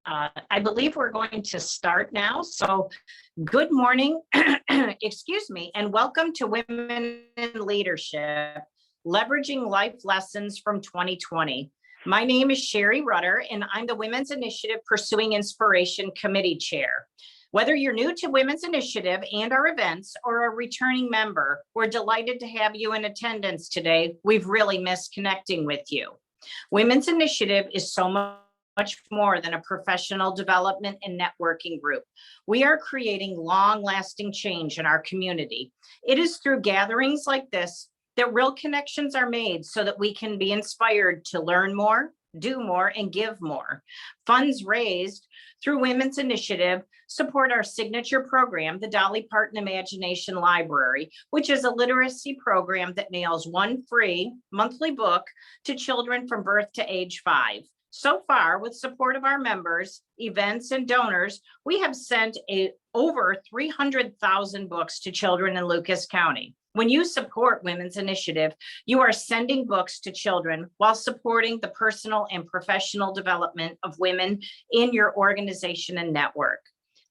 I believe we're going to start now. So good morning, excuse me, and welcome to Women in Leadership, Leveraging Life Lessons from 2020. My name is Sherry Rutter, and I'm the Women's Initiative Pursuing Inspiration Committee Chair. Whether you're new to Women's Initiative and our events or a returning member, we're delighted to have you in attendance today. We've really missed connecting with you. Women's Initiative is so much more than a professional development and networking group. We are creating long-lasting change in our community. It is through gatherings like this that real connections are made so that we can be inspired to learn more, do more, and give more. Funds raised through Women's Initiative support our signature program, the Dolly Parton Imagination Library, which is a literacy program that mails one free monthly book to children from birth to age 5. So far, with support of our members, events, and donors, we have sent over 300,000 books to children in Lucas County. When you support Women's Initiative, you are sending books to children while supporting the personal and professional development of women in your organization and network.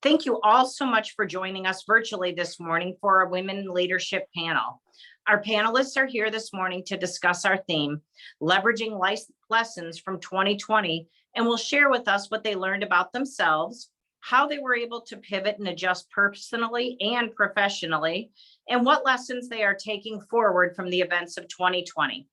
Thank you all so much for joining us virtually this morning for our Women in Leadership panel. Our panelists are here this morning to discuss our theme, Leveraging Life Lessons from 2020, and will share with us what they learned about themselves, how they were able to pivot and adjust personally and professionally, and what lessons they are taking forward from the events of 2020.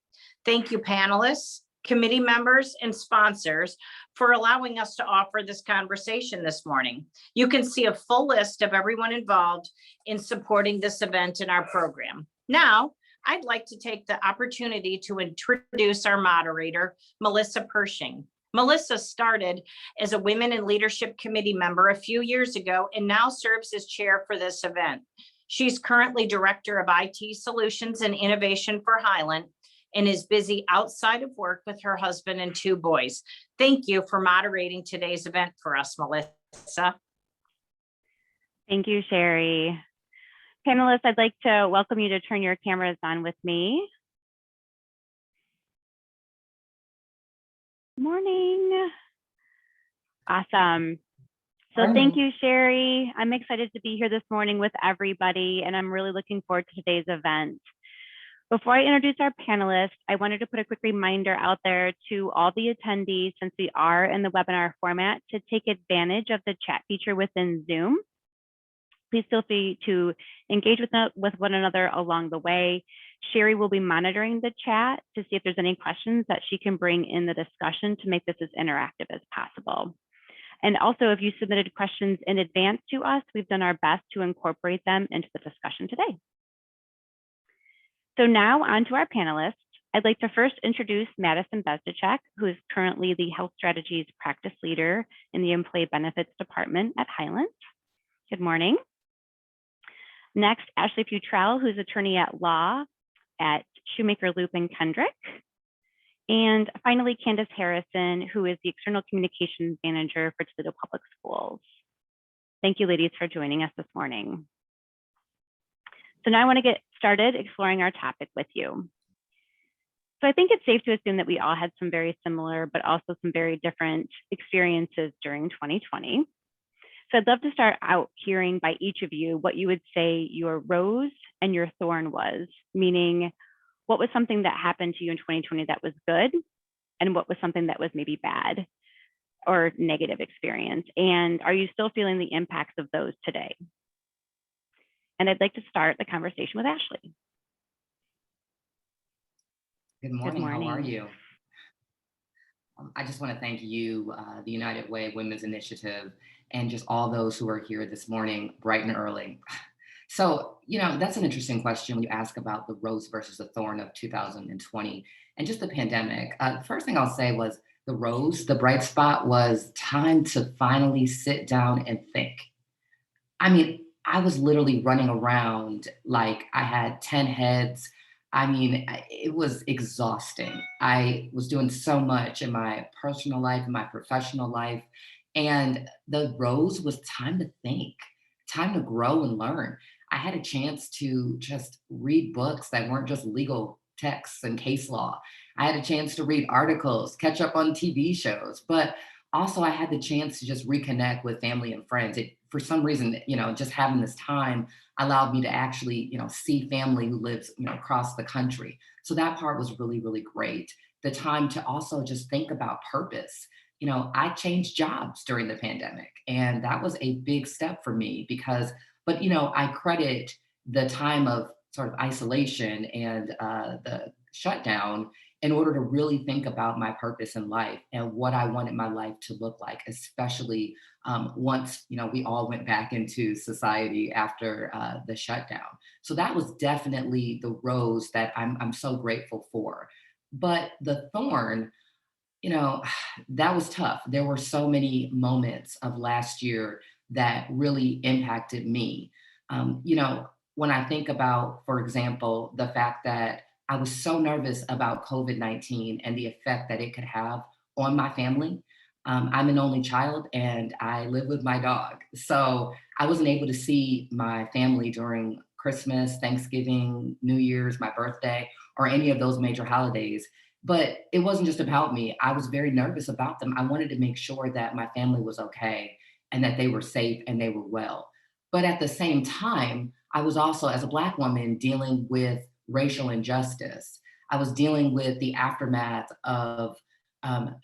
Thank you, panelists, committee members, and sponsors for allowing us to offer this conversation this morning. You can see a full list of everyone involved in supporting this event in our program. Now, I'd like to take the opportunity to introduce our moderator, Melissa Pershing. Melissa started as a Women in Leadership Committee member a few years ago and now serves as chair for this event. She's currently Director of IT Solutions and Innovation for Hylant and is busy outside of work with her husband and 2 boys. Thank you for moderating today's event for us, Melissa. Thank you, Sherry. Panelists, I'd like to welcome you to turn your cameras on with me. Morning. Awesome. So thank you, Sherry. I'm excited to be here this morning with everybody, and I'm really looking forward to today's event. Before I introduce our panelists, I wanted to put a quick reminder out there to all the attendees, since we are in the webinar format, to take advantage of the chat feature within Zoom. Please feel free to engage with one another along the way. Sherry will be monitoring the chat to see if there's any questions that she can bring in the discussion to make this as interactive as possible. And also, if you submitted questions in advance to us, we've done our best to incorporate them into the discussion today. So now on to our panelists. I'd like to first introduce Maddison Bezdicek, who is currently the Health Strategies Practice Leader in the Employee Benefits Department at Hylant. Good morning. Next, Ashley Futrell, who's attorney at law at Shumaker, Loop, and Kendrick. And finally, Candice Harrison, who is the External Communications Manager for Toledo Public Schools. Thank you, ladies, for joining us this morning. So now I want to get started exploring our topic with you. So I think it's safe to assume that we all had some very similar, but also some very different experiences during 2020. So I'd love to start out hearing by each of you what you would say your rose and your thorn was, meaning what was something that happened to you in 2020 that was good, and what was something that was maybe bad or negative experience, and are you still feeling the impacts of those today? And I'd like to start the conversation with Ashley. Good morning. How are you? I just want to thank you, the United Way Women's Initiative, and just all those who are here this morning, bright and early. So, that's an interesting question when you ask about the rose versus the thorn of 2020 and just the pandemic. The first thing I'll say was the rose, the bright spot, was time to finally sit down and think. I mean, I was literally running around like I had 10 heads. I mean, it was exhausting. I was doing so much in my personal life, in my professional life. And the rose was time to think, time to grow and learn. I had a chance to just read books that weren't just legal texts and case law. I had a chance to read articles, catch up on TV shows, but also I had the chance to just reconnect with family and friends. For some reason, just having this time allowed me to actually, see family who lives, across the country. So that part was really, really great. The time to also just think about purpose. I changed jobs during the pandemic, and that was a big step for me but I credit the time of sort of isolation and the shutdown in order to really think about my purpose in life and what I wanted my life to look like, especially once we all went back into society after the shutdown. So that was definitely the rose that I'm so grateful for. But the thorn, that was tough. There were so many moments of last year that really impacted me. When I think about, for example, the fact that I was so nervous about COVID-19 and the effect that it could have on my family. I'm an only child and I live with my dog. So I wasn't able to see my family during Christmas, Thanksgiving, New Year's, my birthday, or any of those major holidays. But it wasn't just about me. I was very nervous about them. I wanted to make sure that my family was okay and that they were safe and they were well. But at the same time, I was also, as a Black woman, dealing with racial injustice. I was dealing with the aftermath of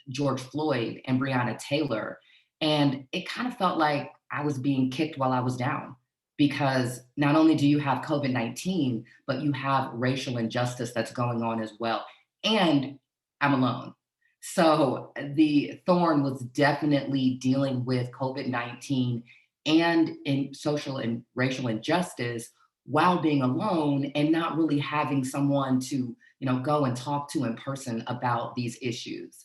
George Floyd and Breonna Taylor. And it kind of felt like I was being kicked while I was down, because not only do you have COVID-19, but you have racial injustice that's going on as well. And I'm alone. So the thorn was definitely dealing with COVID-19 and in social and racial injustice while being alone and not really having someone to, go and talk to in person about these issues.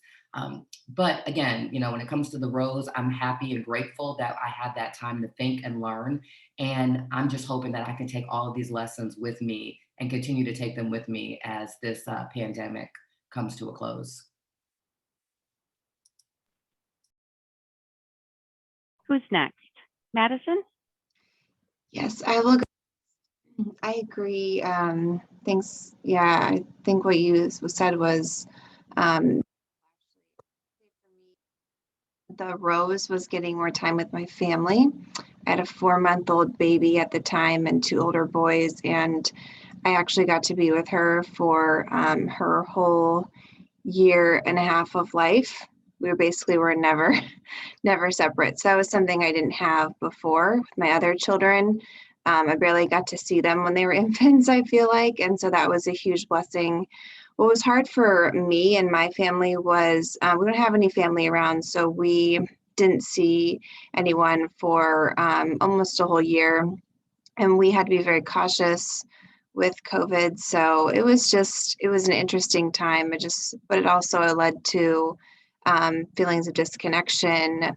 But again, when it comes to the rose, I'm happy and grateful that I had that time to think and learn. And I'm just hoping that I can take all of these lessons with me and continue to take them with me as this pandemic comes to a close. Who's next? Maddison? Yes, I will. I agree. Thanks. Yeah, I think what you said was the rose was getting more time with my family. I had a 4-month-old baby at the time and 2 older boys, and I actually got to be with her for her whole 1.5 years of life. We were never separate. So that was something I didn't have before with my other children. I barely got to see them when they were infants, I feel like. And so that was a huge blessing. What was hard for me and my family was we don't have any family around. So we didn't see anyone for almost a whole year. And we had to be very cautious with COVID. So it was an interesting time. But it also led to feelings of disconnection,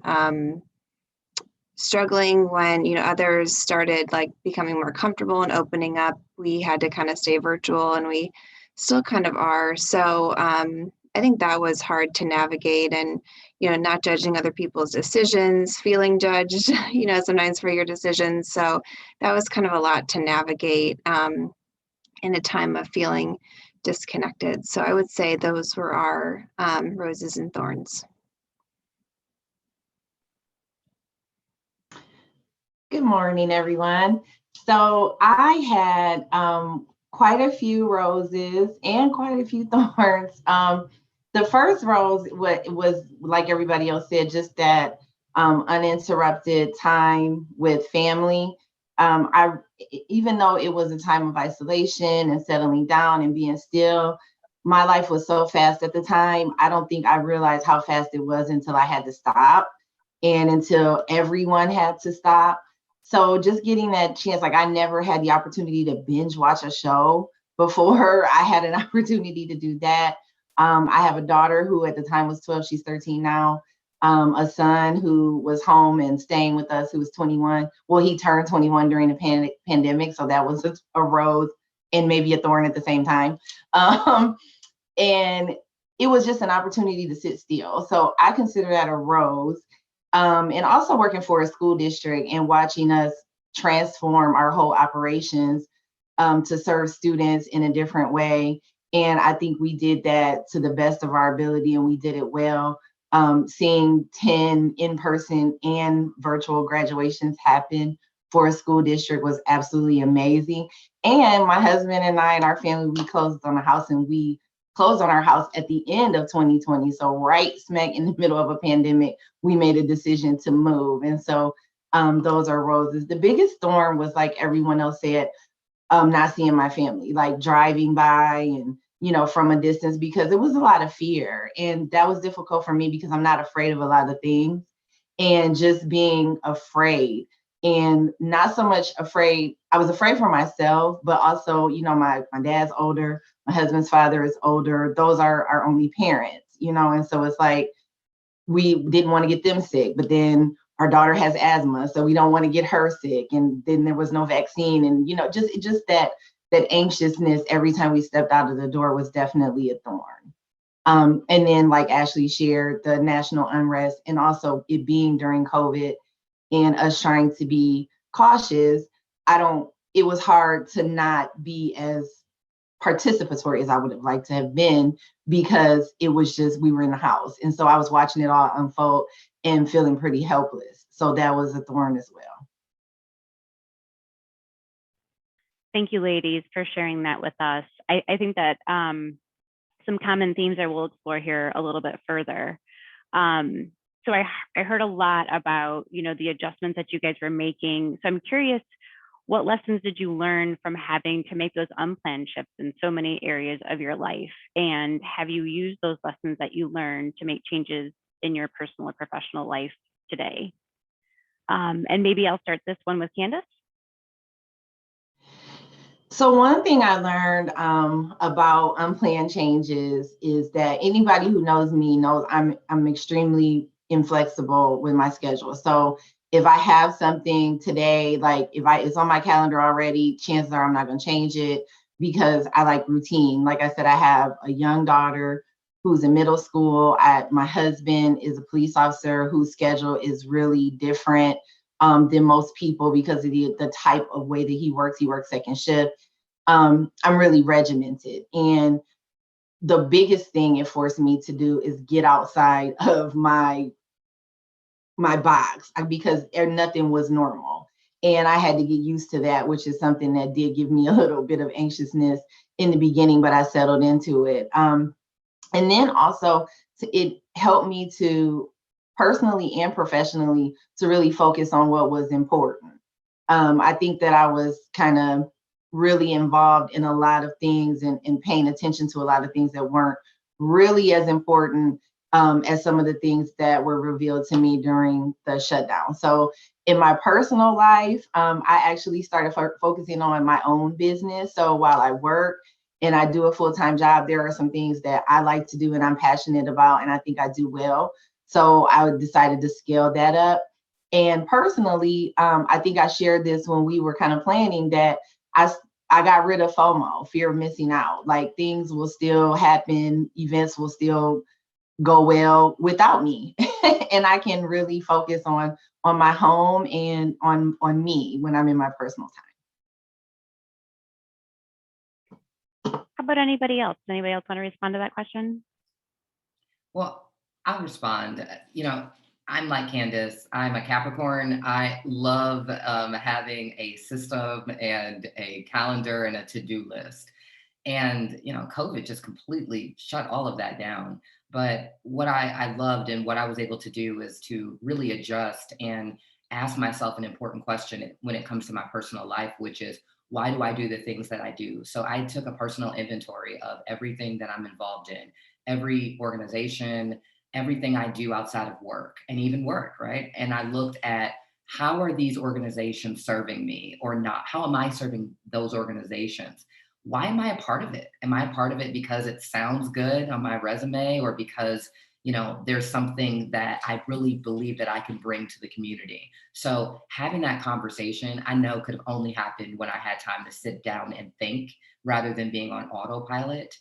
struggling when, others started like becoming more comfortable and opening up. We had to kind of stay virtual, and we still kind of are. So I think that was hard to navigate, and, not judging other people's decisions, feeling judged, sometimes for your decisions. So that was kind of a lot to navigate in a time of feeling disconnected. So I would say those were our roses and thorns. Good morning, everyone. So I had quite a few roses and quite a few thorns. The first rose was like everybody else said, just that uninterrupted time with family. Even though it was a time of isolation and settling down and being still, my life was so fast at the time. I don't think I realized how fast it was until I had to stop and until everyone had to stop. So just getting that chance, like I never had the opportunity to binge watch a show before. I had an opportunity to do that. I have a daughter who at the time was 12, she's 13 now. A son who was home and staying with us, who was 21. Well, he turned 21 during the pandemic, so that was a rose and maybe a thorn at the same time. And it was just an opportunity to sit still. So I consider that a rose. And also working for a school district and watching us transform our whole operations to serve students in a different way. And I think we did that to the best of our ability, and we did it well. seeing 10 in-person and virtual graduations happen for a school district was absolutely amazing. And my husband and I and our family, we closed on our house at the end of 2020. So right smack in the middle of a pandemic, we made a decision to move. And so those are roses. The biggest storm was, like everyone else said, not seeing my family, like driving by and, from a distance, because it was a lot of fear. And that was difficult for me because I'm not afraid of a lot of things. And just being afraid, and not so much afraid, I was afraid for myself, but also, my dad's older, my husband's father is older. Those are our only parents, and so it's like, we didn't want to get them sick, but then our daughter has asthma, so we don't want to get her sick. And then there was no vaccine. And, just that anxiousness every time we stepped out of the door was definitely a thorn. And then, like Ashley shared, the national unrest, and also it being during COVID and us trying to be cautious, it was hard to not be as participatory as I would have liked to have been, because it was just, we were in the house. And so I was watching it all unfold and feeling pretty helpless. So that was a thorn as well. Thank you, ladies, for sharing that with us. I think that some common themes I will explore here a little bit further. So I heard a lot about, the adjustments that you guys were making. So I'm curious, what lessons did you learn from having to make those unplanned shifts in so many areas of your life? And have you used those lessons that you learned to make changes in your personal or professional life today? And maybe I'll start this one with Candice. So one thing I learned about unplanned changes is that anybody who knows me knows I'm extremely inflexible with my schedule. So if I have something today, like it's on my calendar already, chances are I'm not going to change it, because I like routine. Like I said, I have a young daughter who's in middle school. My husband is a police officer whose schedule is really different than most people because of the type of way that he works. He works second shift. I'm really regimented. And the biggest thing it forced me to do is get outside of my box, because nothing was normal. And I had to get used to that, which is something that did give me a little bit of anxiousness in the beginning, but I settled into it. And then also it helped me to personally and professionally to really focus on what was important. I think that I was kind of really involved in a lot of things and paying attention to a lot of things that weren't really as important as some of the things that were revealed to me during the shutdown. So in my personal life, I actually started focusing on my own business. So while I work and I do a full-time job, there are some things that I like to do and I'm passionate about, and I think I do well. So I decided to scale that up. And personally, I think I shared this when we were kind of planning that I got rid of FOMO, fear of missing out. Like, things will still happen, events will still go well without me. And I can really focus on my home and on me when I'm in my personal time. How about anybody else? Does anybody else want to respond to that question? Well, I'll respond. I'm like Candice. I'm a Capricorn. I love having a system and a calendar and a to-do list. And, COVID just completely shut all of that down. But what I loved and what I was able to do is to really adjust and ask myself an important question when it comes to my personal life, which is, why do I do the things that I do? So I took a personal inventory of everything that I'm involved in, every organization, everything I do outside of work and even work, right? And I looked at, how are these organizations serving me or not? How am I serving those organizations? Why am I a part of it? Am I a part of it because it sounds good on my resume, or because, there's something that I really believe that I can bring to the community? So having that conversation, I know, could have only happened when I had time to sit down and think rather than being on autopilot.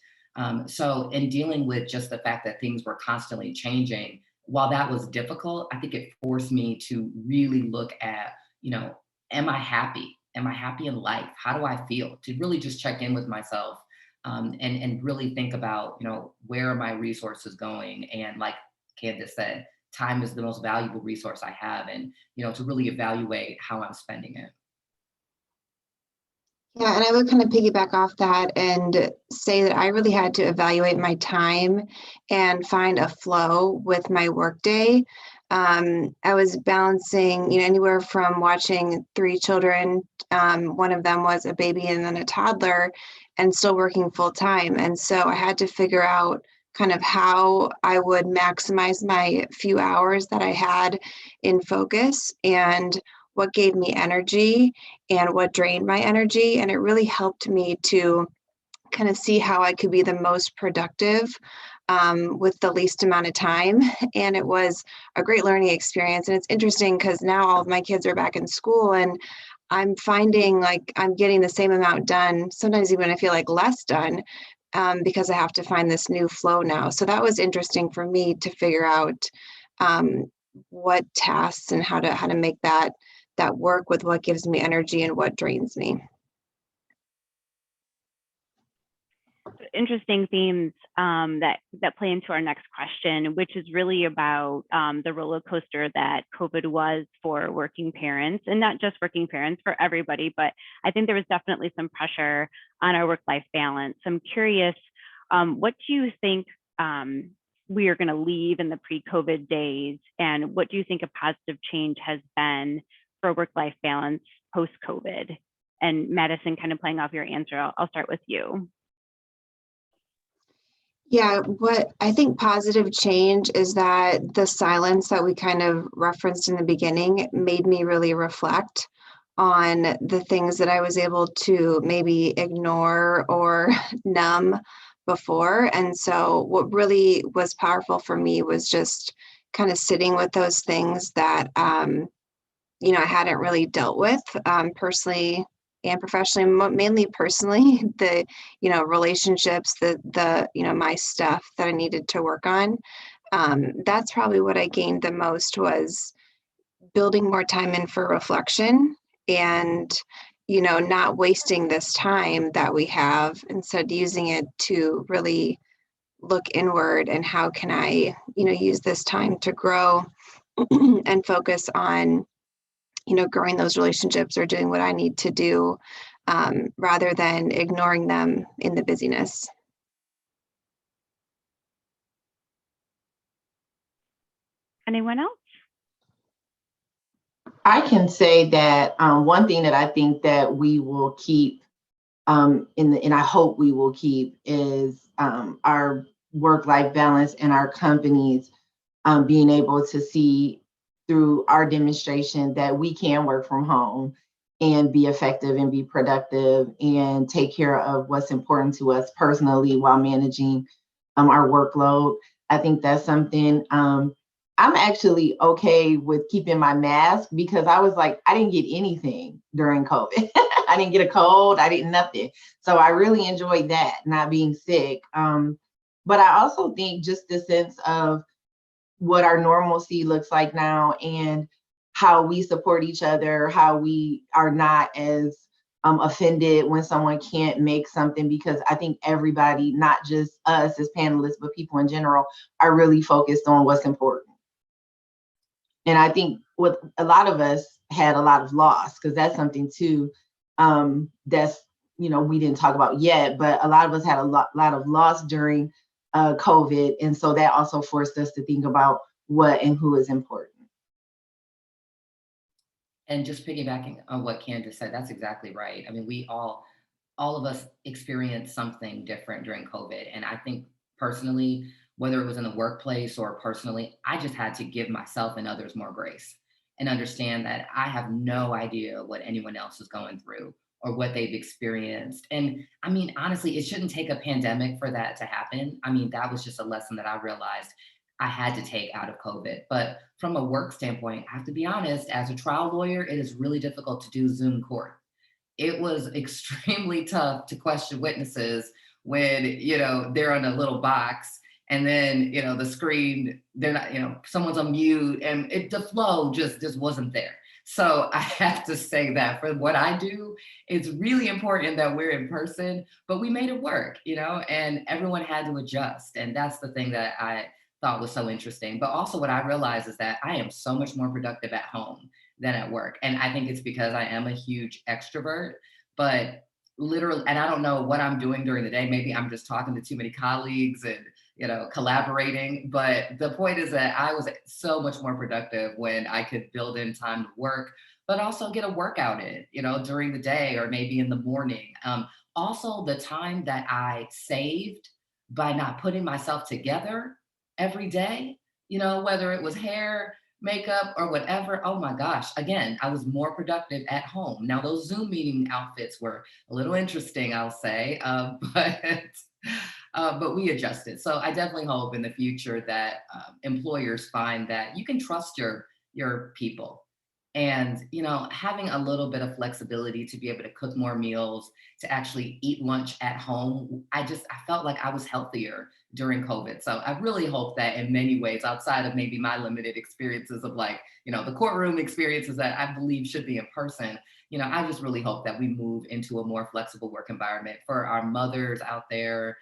So in dealing with just the fact that things were constantly changing, while that was difficult, I think it forced me to really look at, am I happy? Am I happy in life? How do I feel? To really just check in with myself and really think about, where are my resources going? And like Candice said, time is the most valuable resource I have, and, to really evaluate how I'm spending it. Yeah, and I would kind of piggyback off that and say that I really had to evaluate my time and find a flow with my workday. I was balancing, anywhere from watching 3 children. One of them was a baby and then a toddler, and still working full time. And so I had to figure out kind of how I would maximize my few hours that I had in focus and what gave me energy and what drained my energy. And it really helped me to kind of see how I could be the most productive with the least amount of time. And it was a great learning experience. And it's interesting because now all of my kids are back in school, and I'm finding like I'm getting the same amount done, sometimes even I feel like less done, because I have to find this new flow now. So that was interesting for me to figure out what tasks and how to make that work with what gives me energy and what drains me. Interesting themes that play into our next question, which is really about the roller coaster that COVID was for working parents, and not just working parents, for everybody. But I think there was definitely some pressure on our work-life balance. I'm curious, what do you think we are going to leave in the pre-COVID days, and what do you think a positive change has been for work-life balance post-COVID? And Maddison, kind of playing off your answer, I'll start with you. Yeah, what I think positive change is that the silence that we kind of referenced in the beginning made me really reflect on the things that I was able to maybe ignore or numb before. And so what really was powerful for me was just kind of sitting with those things that, I hadn't really dealt with personally and professionally, mainly personally, the, relationships, the, my stuff that I needed to work on. That's probably what I gained the most, was building more time in for reflection and, not wasting this time that we have, instead using it to really look inward and how can I, use this time to grow and focus on, growing those relationships or doing what I need to do, rather than ignoring them in the busyness. Anyone else? I can say that one thing that I think that we will keep, and I hope we will keep, is our work-life balance and our companies being able to see through our demonstration that we can work from home and be effective and be productive and take care of what's important to us personally while managing our workload. I think that's something I'm actually okay with keeping my mask, because I was like, I didn't get anything during COVID. I didn't get a cold, I didn't nothing. So I really enjoyed that, not being sick. But I also think just the sense of what our normalcy looks like now and how we support each other, how we are not as offended when someone can't make something, because I think everybody, not just us as panelists, but people in general, are really focused on what's important. And I think with a lot of us had a lot of loss, because that's something too that's, we didn't talk about yet, but a lot of us had a lot of loss during COVID. And so that also forced us to think about what and who is important. And just piggybacking on what Candice said, that's exactly right. I mean, we all of us experienced something different during COVID. And I think personally, whether it was in the workplace or personally, I just had to give myself and others more grace and understand that I have no idea what anyone else is going through or what they've experienced. And I mean, honestly, it shouldn't take a pandemic for that to happen. I mean, that was just a lesson that I realized I had to take out of COVID. But from a work standpoint, I have to be honest, as a trial lawyer, it is really difficult to do Zoom court. It was extremely tough to question witnesses when, they're in a little box and then, the screen, they're not, someone's on mute, and the flow just wasn't there. So I have to say that for what I do, it's really important that we're in person, but we made it work, and everyone had to adjust. And that's the thing that thought was so interesting. But also what I realized is that I am so much more productive at home than at work. And I think it's because I am a huge extrovert, but literally, and I don't know what I'm doing during the day. Maybe I'm just talking to too many colleagues and, collaborating. But the point is that I was so much more productive when I could build in time to work, but also get a workout in, during the day or maybe in the morning. Also, the time that I saved by not putting myself together every day, whether it was hair, makeup, or whatever. Oh my gosh. Again, I was more productive at home. Now, those Zoom meeting outfits were a little interesting, I'll say, but we adjusted. So I definitely hope in the future that employers find that you can trust your people. And, having a little bit of flexibility to be able to cook more meals, to actually eat lunch at home. I felt like I was healthier during COVID. So I really hope that in many ways, outside of maybe my limited experiences of the courtroom experiences that I believe should be in person, I just really hope that we move into a more flexible work environment for our mothers out there,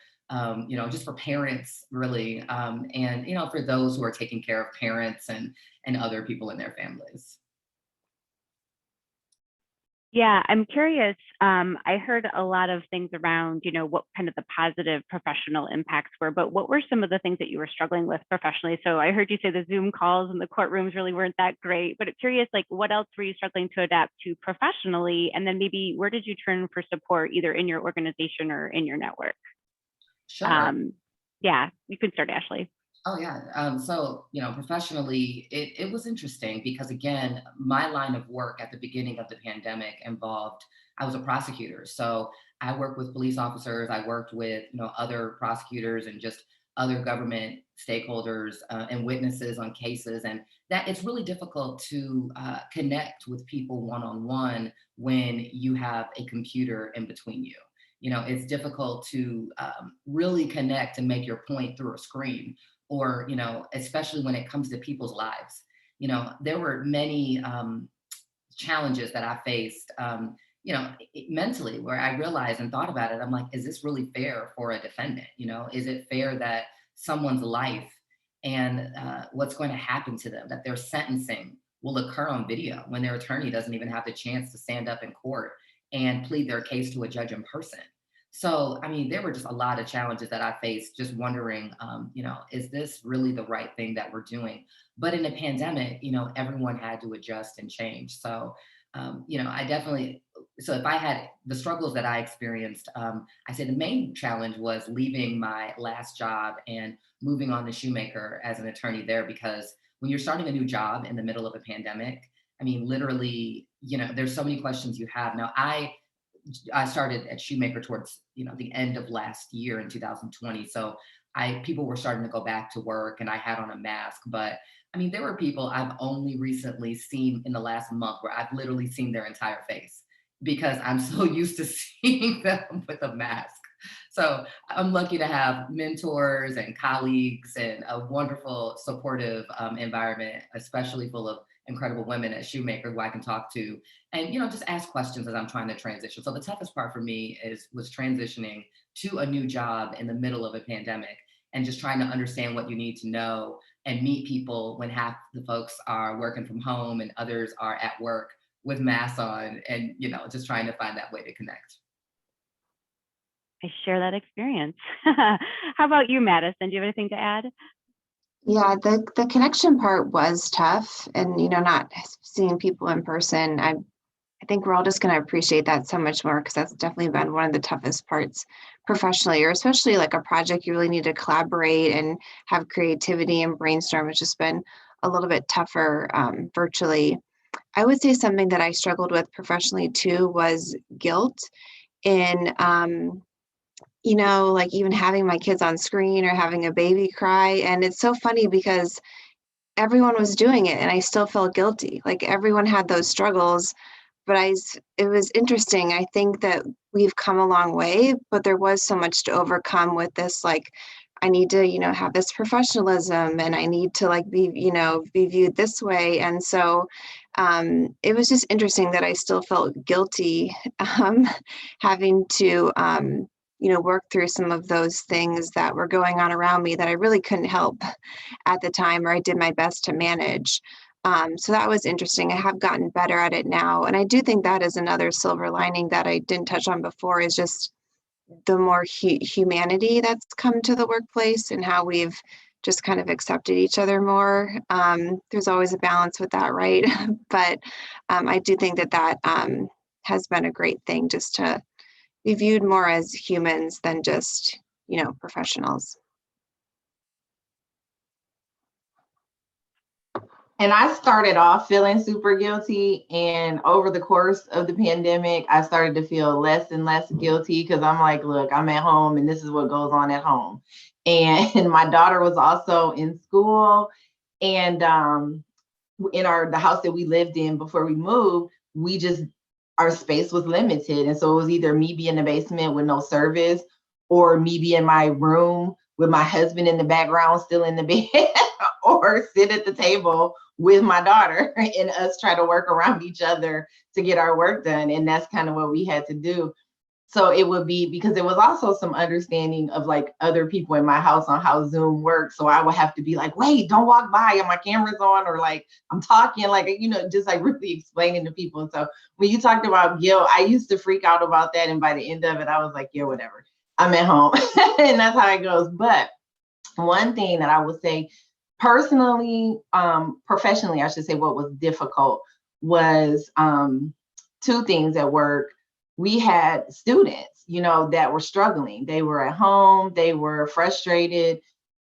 just for parents really, and, for those who are taking care of parents and other people in their families. Yeah, I'm curious. I heard a lot of things around, what kind of the positive professional impacts were, but what were some of the things that you were struggling with professionally? So I heard you say the Zoom calls and the courtrooms really weren't that great, but I'm curious, what else were you struggling to adapt to professionally? And then maybe where did you turn for support, either in your organization or in your network? Sure. Yeah, you can start, Ashley. Oh yeah. So, professionally, it was interesting because again, my line of work at the beginning of the pandemic involved, I was a prosecutor. So I worked with police officers, I worked with, other prosecutors and just other government stakeholders and witnesses on cases. And that it's really difficult to connect with people one-on-one when you have a computer in between you. It's difficult to really connect and make your point through a screen, or especially when it comes to people's lives. There were many challenges that I faced mentally, where I realized and thought about it. I'm like, is this really fair for a defendant? Is it fair that someone's life and what's going to happen to them, that their sentencing will occur on video when their attorney doesn't even have the chance to stand up in court and plead their case to a judge in person? So, there were just a lot of challenges that I faced, just wondering, is this really the right thing that we're doing? But in a pandemic, everyone had to adjust and change. So, I definitely, so if I had the struggles that I experienced, I say the main challenge was leaving my last job and moving on to Shumaker as an attorney there, because when you're starting a new job in the middle of a pandemic, literally, there's so many questions you have. Now, I started at Shumaker towards, the end of last year in 2020. So people were starting to go back to work and I had on a mask, but there were people I've only recently seen in the last month where I've literally seen their entire face because I'm so used to seeing them with a mask. So I'm lucky to have mentors and colleagues and a wonderful supportive environment, especially full of incredible women at Shumaker who I can talk to and, just ask questions as I'm trying to transition. So the toughest part for me was transitioning to a new job in the middle of a pandemic and just trying to understand what you need to know and meet people when half the folks are working from home and others are at work with masks on and, just trying to find that way to connect. I share that experience. How about you, Maddison? Do you have anything to add? Yeah, the connection part was tough, and not seeing people in person. I think we're all just going to appreciate that so much more, because that's definitely been one of the toughest parts professionally, or especially like a project you really need to collaborate and have creativity and brainstorm. It's just been a little bit tougher virtually. I would say something that I struggled with professionally too was guilt in like even having my kids on screen or having a baby cry. And it's so funny because everyone was doing it and I still felt guilty. Like everyone had those struggles, but it was interesting. I think that we've come a long way, but there was so much to overcome with this. Like, I need to, have this professionalism and I need to be viewed this way. And so it was just interesting that I still felt guilty having to work through some of those things that were going on around me that I really couldn't help at the time, or I did my best to manage. So that was interesting. I have gotten better at it now. And I do think that is another silver lining that I didn't touch on before, is just the more humanity that's come to the workplace and how we've just kind of accepted each other more. There's always a balance with that, right? But I do think that has been a great thing, just to be viewed more as humans than just, professionals. And I started off feeling super guilty. And over the course of the pandemic, I started to feel less and less guilty, because I'm like, look, I'm at home and this is what goes on at home. And my daughter was also in school. And in the house that we lived in before we moved, our space was limited. And so it was either me be in the basement with no service, or me be in my room with my husband in the background still in the bed, or sit at the table with my daughter and us try to work around each other to get our work done. And that's kind of what we had to do. So it would be, because there was also some understanding of like other people in my house on how Zoom works. So I would have to be like, wait, don't walk by, and my camera's on, or like I'm talking, like, just like really explaining to people. So when you talked about guilt, I used to freak out about that. And by the end of it, I was like, yeah, whatever, I'm at home. And that's how it goes. But one thing that I would say personally, professionally, I should say, what was difficult was two things at work. We had students, that were struggling. They were at home, they were frustrated.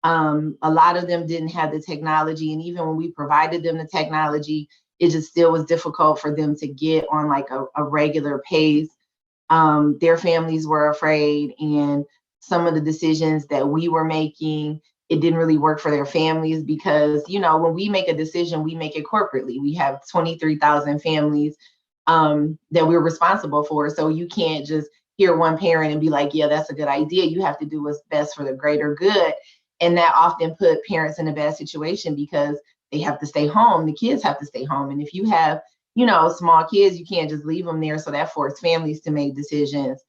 A lot of them didn't have the technology. And even when we provided them the technology, it just still was difficult for them to get on like a regular pace. Their families were afraid, and some of the decisions that we were making, it didn't really work for their families, because, when we make a decision, we make it corporately. We have 23,000 families that we're responsible for. So you can't just hear one parent and be like, yeah, that's a good idea. You have to do what's best for the greater good. And that often put parents in a bad situation, because they have to stay home. The kids have to stay home. And if you have, small kids, you can't just leave them there. So that forced families to make decisions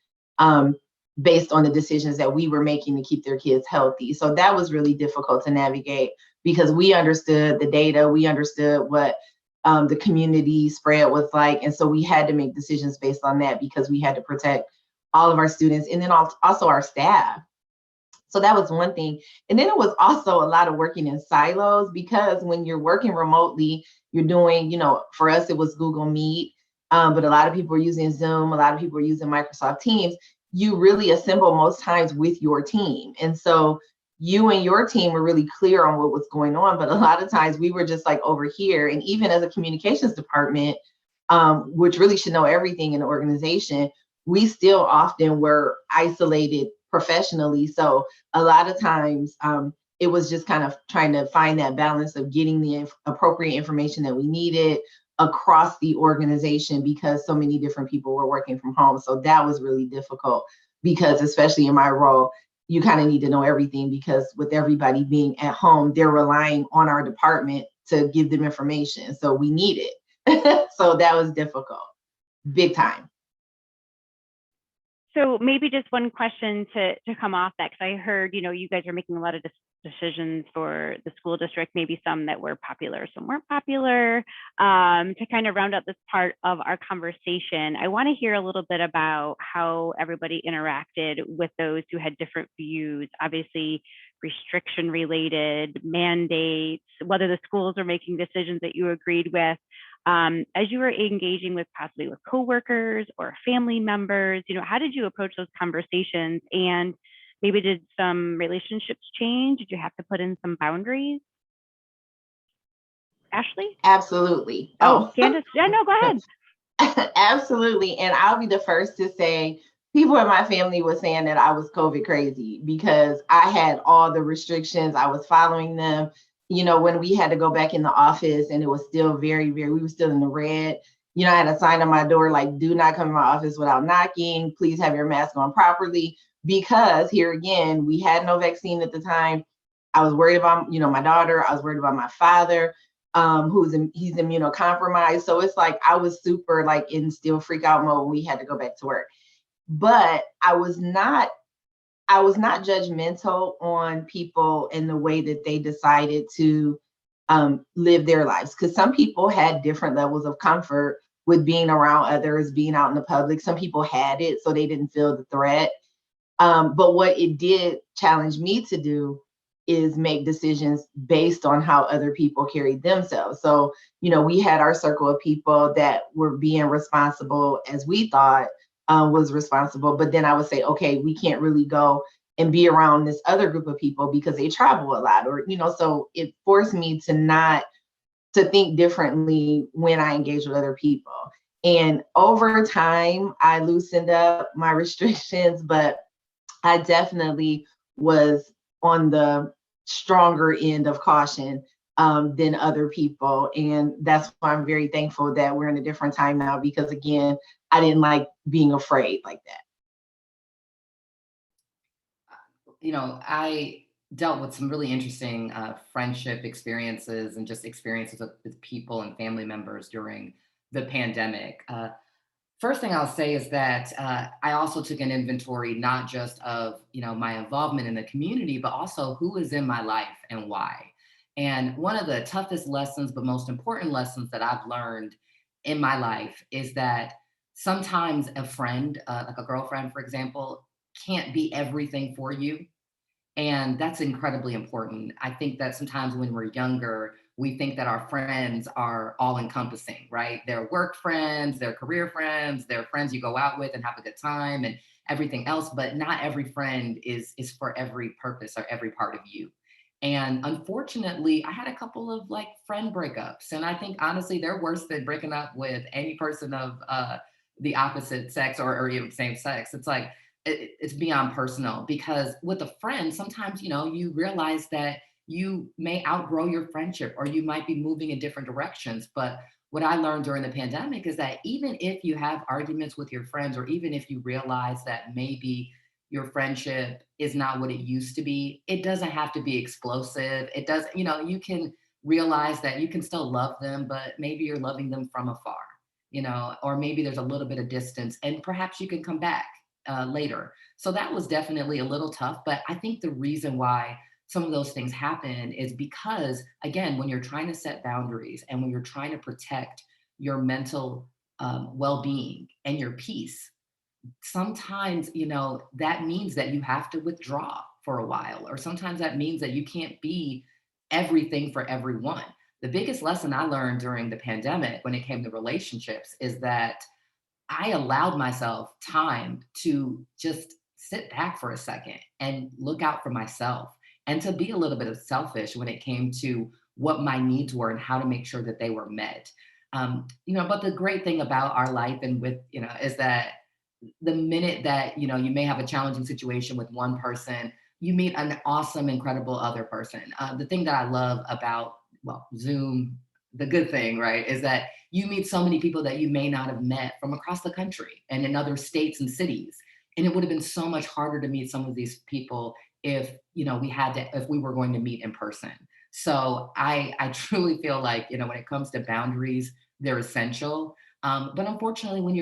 based on the decisions that we were making to keep their kids healthy. So that was really difficult to navigate, because we understood the data, we understood what the community spread was like. And so we had to make decisions based on that, because we had to protect all of our students and then also our staff. So that was one thing. And then it was also a lot of working in silos, because when you're working remotely, you're doing, for us, it was Google Meet, but a lot of people are using Zoom, a lot of people are using Microsoft Teams. You really assemble most times with your team. And so you and your team were really clear on what was going on, but a lot of times we were just like over here. And even as a communications department, which really should know everything in the organization, we still often were isolated professionally. So a lot of times it was just kind of trying to find that balance of getting the appropriate information that we needed across the organization, because so many different people were working from home. So that was really difficult, because especially in my role, you kind of need to know everything, because with everybody being at home, they're relying on our department to give them information. So we need it. So that was difficult, big time. So maybe just one question to come off that, because I heard, you guys are making a lot of decisions for the school district, maybe some that were popular, some weren't popular. To kind of round out this part of our conversation, I want to hear a little bit about how everybody interacted with those who had different views, obviously restriction related, mandates, whether the schools are making decisions that you agreed with. As you were engaging with possibly with coworkers or family members, how did you approach those conversations? And maybe did some relationships change? Did you have to put in some boundaries? Ashley? Absolutely. Oh, Candice. Yeah, no, go ahead. Absolutely. And I'll be the first to say, people in my family were saying that I was COVID crazy, because I had all the restrictions. I was following them. When we had to go back in the office and it was still we were still in the red, I had a sign on my door, like, do not come in my office without knocking. Please have your mask on properly. Because here again, we had no vaccine at the time. I was worried about, my daughter. I was worried about my father, he's immunocompromised. So it's like, I was super like in still freak out mode when we had to go back to work. But I was not I was not judgmental on people in the way that they decided to live their lives, because some people had different levels of comfort with being around others, being out in the public. Some people had it, so they didn't feel the threat. But what it did challenge me to do is make decisions based on how other people carried themselves. So, we had our circle of people that were being responsible as we thought was responsible. But then I would say, okay, we can't really go and be around this other group of people because they travel a lot, or, so it forced me to think differently when I engage with other people. And over time, I loosened up my restrictions, but I definitely was on the stronger end of caution than other people. And that's why I'm very thankful that we're in a different time now, because again, I didn't like being afraid like that. I dealt with some really interesting friendship experiences and just experiences with people and family members during the pandemic. First thing I'll say is that I also took an inventory, not just of my involvement in the community, but also who is in my life and why. And one of the toughest lessons, but most important lessons that I've learned in my life is that sometimes a friend, like a girlfriend, for example, can't be everything for you. And that's incredibly important. I think that sometimes when we're younger, we think that our friends are all encompassing, right? They're work friends, they're career friends, they're friends you go out with and have a good time and everything else. But not every friend is for every purpose or every part of you. And unfortunately, I had a couple of friend breakups. And I think honestly, they're worse than breaking up with any person of the opposite sex or even same sex. It's it's beyond personal, because with a friend, sometimes, you realize that you may outgrow your friendship or you might be moving in different directions. But what I learned during the pandemic is that even if you have arguments with your friends, or even if you realize that maybe your friendship is not what it used to be, it doesn't have to be explosive. It does, you can realize that you can still love them, but maybe you're loving them from afar, or maybe there's a little bit of distance and perhaps you can come back later. So that was definitely a little tough. But I think the reason why some of those things happen is because, again, when you're trying to set boundaries and when you're trying to protect your mental well-being and your peace, sometimes, that means that you have to withdraw for a while, or sometimes that means that you can't be everything for everyone. The biggest lesson I learned during the pandemic when it came to relationships is that I allowed myself time to just sit back for a second and look out for myself, and to be a little bit of selfish when it came to what my needs were and how to make sure that they were met. But the great thing about our life and with, is that the minute that, you may have a challenging situation with one person, you meet an awesome, incredible other person. The thing that I love about, Zoom, the good thing, right, is that you meet so many people that you may not have met from across the country and in other states and cities. And it would have been so much harder to meet some of these people if, if we were going to meet in person. So I truly feel like, when it comes to boundaries, they're essential. But unfortunately, when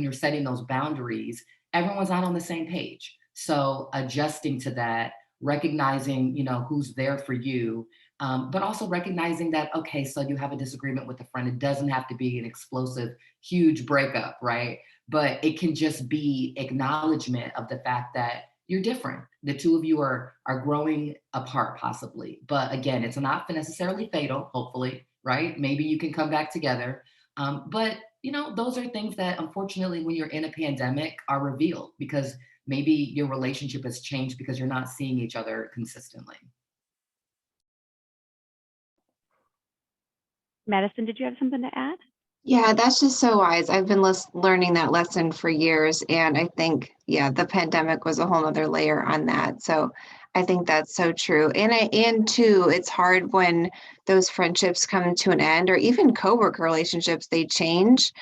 you're setting those boundaries, everyone's not on the same page. So adjusting to that, recognizing, who's there for you, but also recognizing that, okay, so you have a disagreement with a friend. It doesn't have to be an explosive, huge breakup, right? But it can just be acknowledgement of the fact that you're different. The two of you are growing apart possibly. But again, it's not necessarily fatal, hopefully, right? Maybe you can come back together. But those are things that unfortunately, when you're in a pandemic, are revealed because maybe your relationship has changed because you're not seeing each other consistently. Maddison, did you have something to add? Yeah, that's just so wise. I've been learning that lesson for years. And I think, the pandemic was a whole nother layer on that. So I think that's so true. And too, it's hard when those friendships come to an end, or even coworker relationships, they change.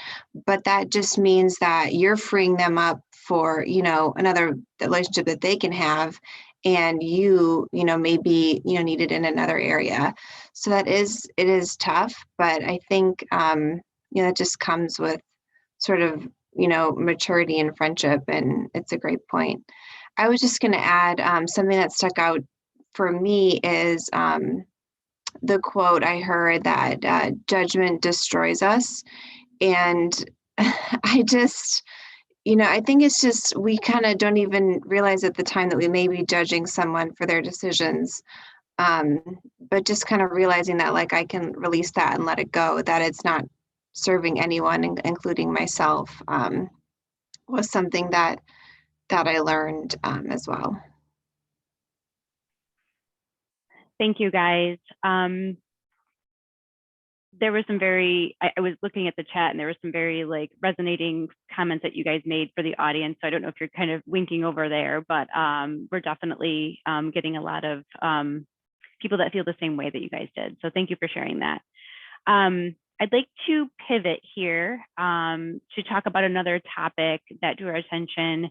But that just means that you're freeing them up for, another relationship that they can have. And maybe, needed in another area. So it is tough, but I think, it just comes with sort of, maturity and friendship, and it's a great point. I was just going to add something that stuck out for me is the quote I heard that judgment destroys us. And I just, I think it's just, we kind of don't even realize at the time that we may be judging someone for their decisions. But just kind of realizing that, like, I can release that and let it go, that it's not serving anyone, including myself, was something that I learned as well. Thank you, guys. There was some I was looking at the chat and there was some very like resonating comments that you guys made for the audience. So I don't know if you're kind of winking over there, but we're definitely getting a lot of people that feel the same way that you guys did. So thank you for sharing that. I'd like to pivot here to talk about another topic that drew our attention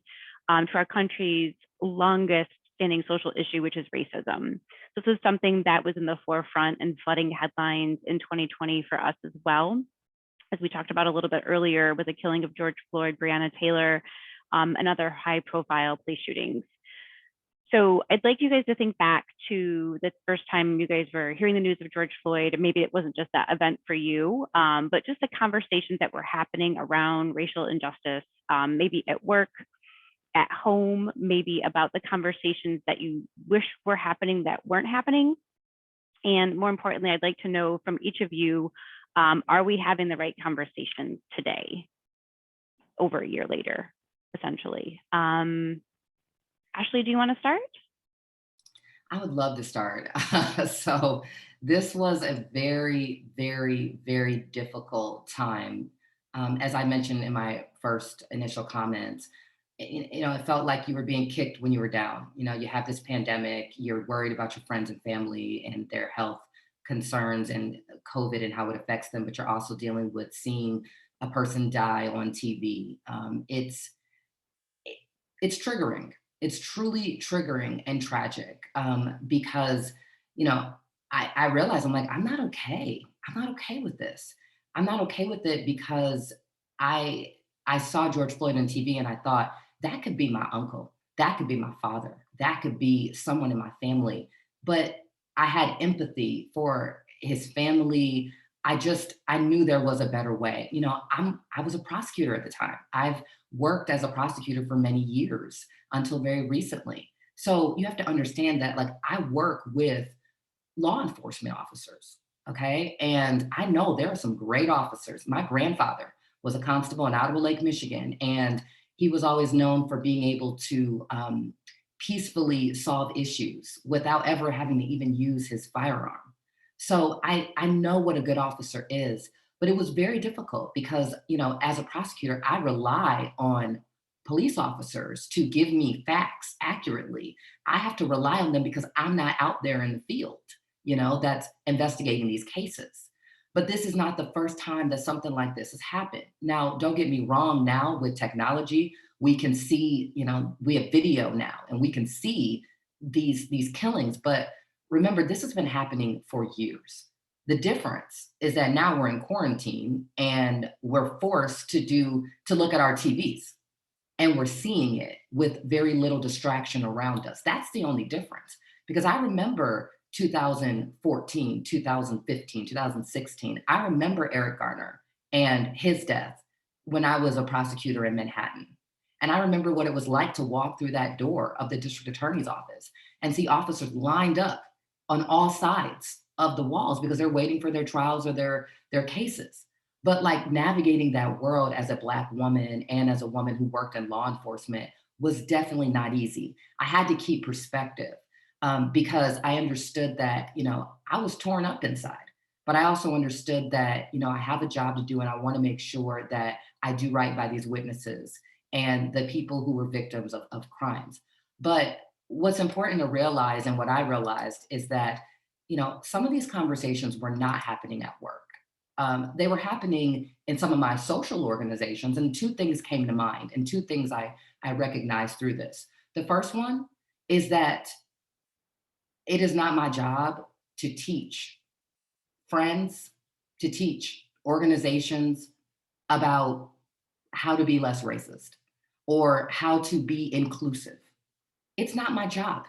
to our country's longest standing social issue, which is racism. This is something that was in the forefront and flooding headlines in 2020 for us as well. As we talked about a little bit earlier with the killing of George Floyd, Breonna Taylor, and other high profile police shootings. So I'd like you guys to think back to the first time you guys were hearing the news of George Floyd. Maybe it wasn't just that event for you, but just the conversations that were happening around racial injustice, maybe at work, at home, maybe about the conversations that you wish were happening that weren't happening. And more importantly, I'd like to know from each of you, are we having the right conversations today, over a year later, essentially? Ashley, do you want to start? I would love to start. So this was a very, very, very difficult time. As I mentioned in my first initial comments, it felt like you were being kicked when you were down. You have this pandemic, you're worried about your friends and family and their health concerns and COVID and how it affects them, but you're also dealing with seeing a person die on TV. It's triggering. It's truly triggering and tragic because, I realize I'm like, I'm not okay. I'm not okay with this. I'm not okay with it because I saw George Floyd on TV and I thought, that could be my uncle. That could be my father. That could be someone in my family. But I had empathy for his family. I knew there was a better way. I was a prosecutor at the time. I've worked as a prosecutor for many years until very recently. So you have to understand that, like, I work with law enforcement officers, okay? And I know there are some great officers. My grandfather was a constable in Ottawa Lake, Michigan, and he was always known for being able to peacefully solve issues without ever having to even use his firearm. So I know what a good officer is, but it was very difficult because, as a prosecutor, I rely on police officers to give me facts accurately. I have to rely on them because I'm not out there in the field, that's investigating these cases. But this is not the first time that something like this has happened. Now, don't get me wrong, now with technology, we can see, we have video now and we can see these killings. But remember, this has been happening for years. The difference is that now we're in quarantine and we're forced to look at our TVs and we're seeing it with very little distraction around us. That's the only difference. Because I remember 2014, 2015, 2016. I remember Eric Garner and his death when I was a prosecutor in Manhattan. And I remember what it was like to walk through that door of the district attorney's office and see officers lined up on all sides of the walls because they're waiting for their trials or their cases. But like navigating that world as a Black woman and as a woman who worked in law enforcement was definitely not easy. I had to keep perspective. Because I understood that, I was torn up inside, but I also understood that, I have a job to do and I want to make sure that I do right by these witnesses and the people who were victims of crimes. But what's important to realize and what I realized is that, some of these conversations were not happening at work. They were happening in some of my social organizations, and two things came to mind and two things I recognized through this. The first one is that it is not my job to teach friends, to teach organizations about how to be less racist or how to be inclusive. It's not my job.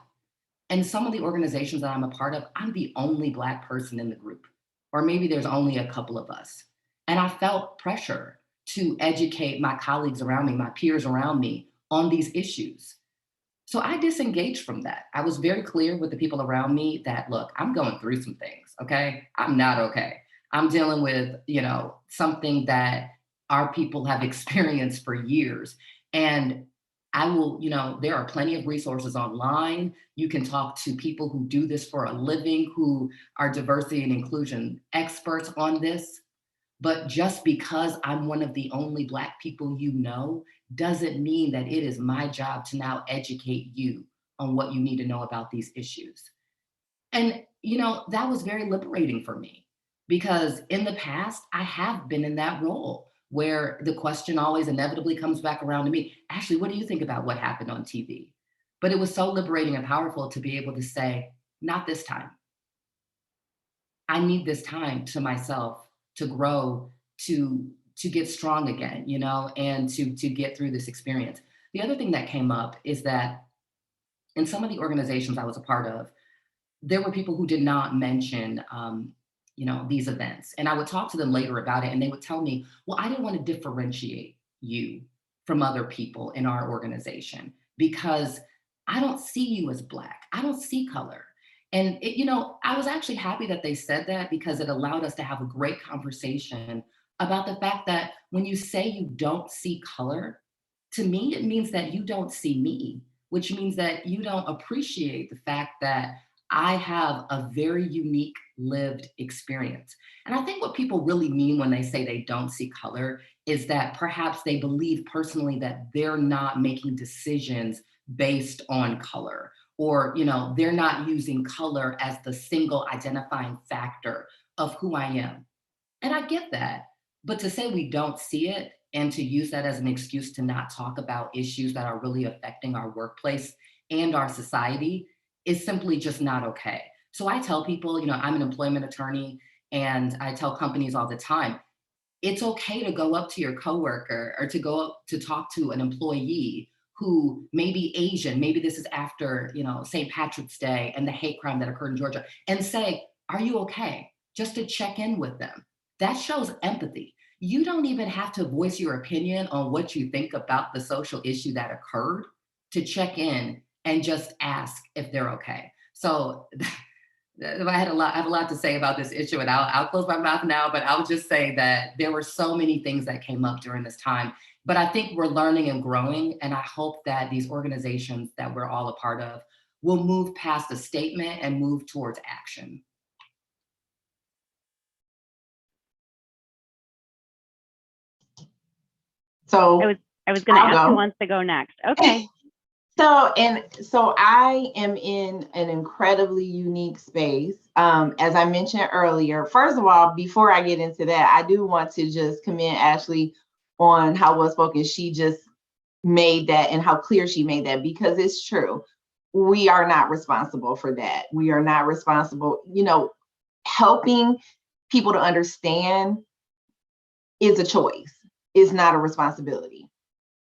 And some of the organizations that I'm a part of, I'm the only Black person in the group, or maybe there's only a couple of us. And I felt pressure to educate my colleagues around me, my peers around me on these issues. So I disengaged from that. I was very clear with the people around me that, look, I'm going through some things, okay? I'm not okay. I'm dealing with, something that our people have experienced for years. And I will, there are plenty of resources online. You can talk to people who do this for a living, who are diversity and inclusion experts on this. But just because I'm one of the only Black people doesn't mean that it is my job to now educate you on what you need to know about these issues. And, that was very liberating for me, because in the past, I have been in that role where the question always inevitably comes back around to me, Ashley, what do you think about what happened on TV? But it was so liberating and powerful to be able to say, not this time. I need this time to myself to grow, to get strong again, and to get through this experience. The other thing that came up is that in some of the organizations I was a part of, there were people who did not mention, these events. And I would talk to them later about it, and they would tell me, well, I didn't want to differentiate you from other people in our organization because I don't see you as Black. I don't see color. And, I was actually happy that they said that, because it allowed us to have a great conversation about the fact that when you say you don't see color, to me, it means that you don't see me, which means that you don't appreciate the fact that I have a very unique lived experience. And I think what people really mean when they say they don't see color is that perhaps they believe personally that they're not making decisions based on color, or, they're not using color as the single identifying factor of who I am. And I get that. But to say we don't see it and to use that as an excuse to not talk about issues that are really affecting our workplace and our society is simply just not okay. So I tell people, I'm an employment attorney, and I tell companies all the time, it's okay to go up to your coworker or to go up to talk to an employee who may be Asian, maybe this is after, St. Patrick's Day and the hate crime that occurred in Georgia, and say, are you okay? Just to check in with them. That shows empathy. You don't even have to voice your opinion on what you think about the social issue that occurred to check in and just ask if they're okay. So I have a lot to say about this issue, and I'll close my mouth now, but I'll just say that there were so many things that came up during this time. But I think we're learning and growing, and I hope that these organizations that we're all a part of will move past a statement and move towards action. So I was going to ask who wants to go next. Okay. So I am in an incredibly unique space. As I mentioned earlier, first of all, before I get into that, I do want to just commend Ashley on how well spoken she just made that and how clear she made that, because it's true. We are not responsible for that. We are not responsible. Helping people to understand is a choice. It's not a responsibility.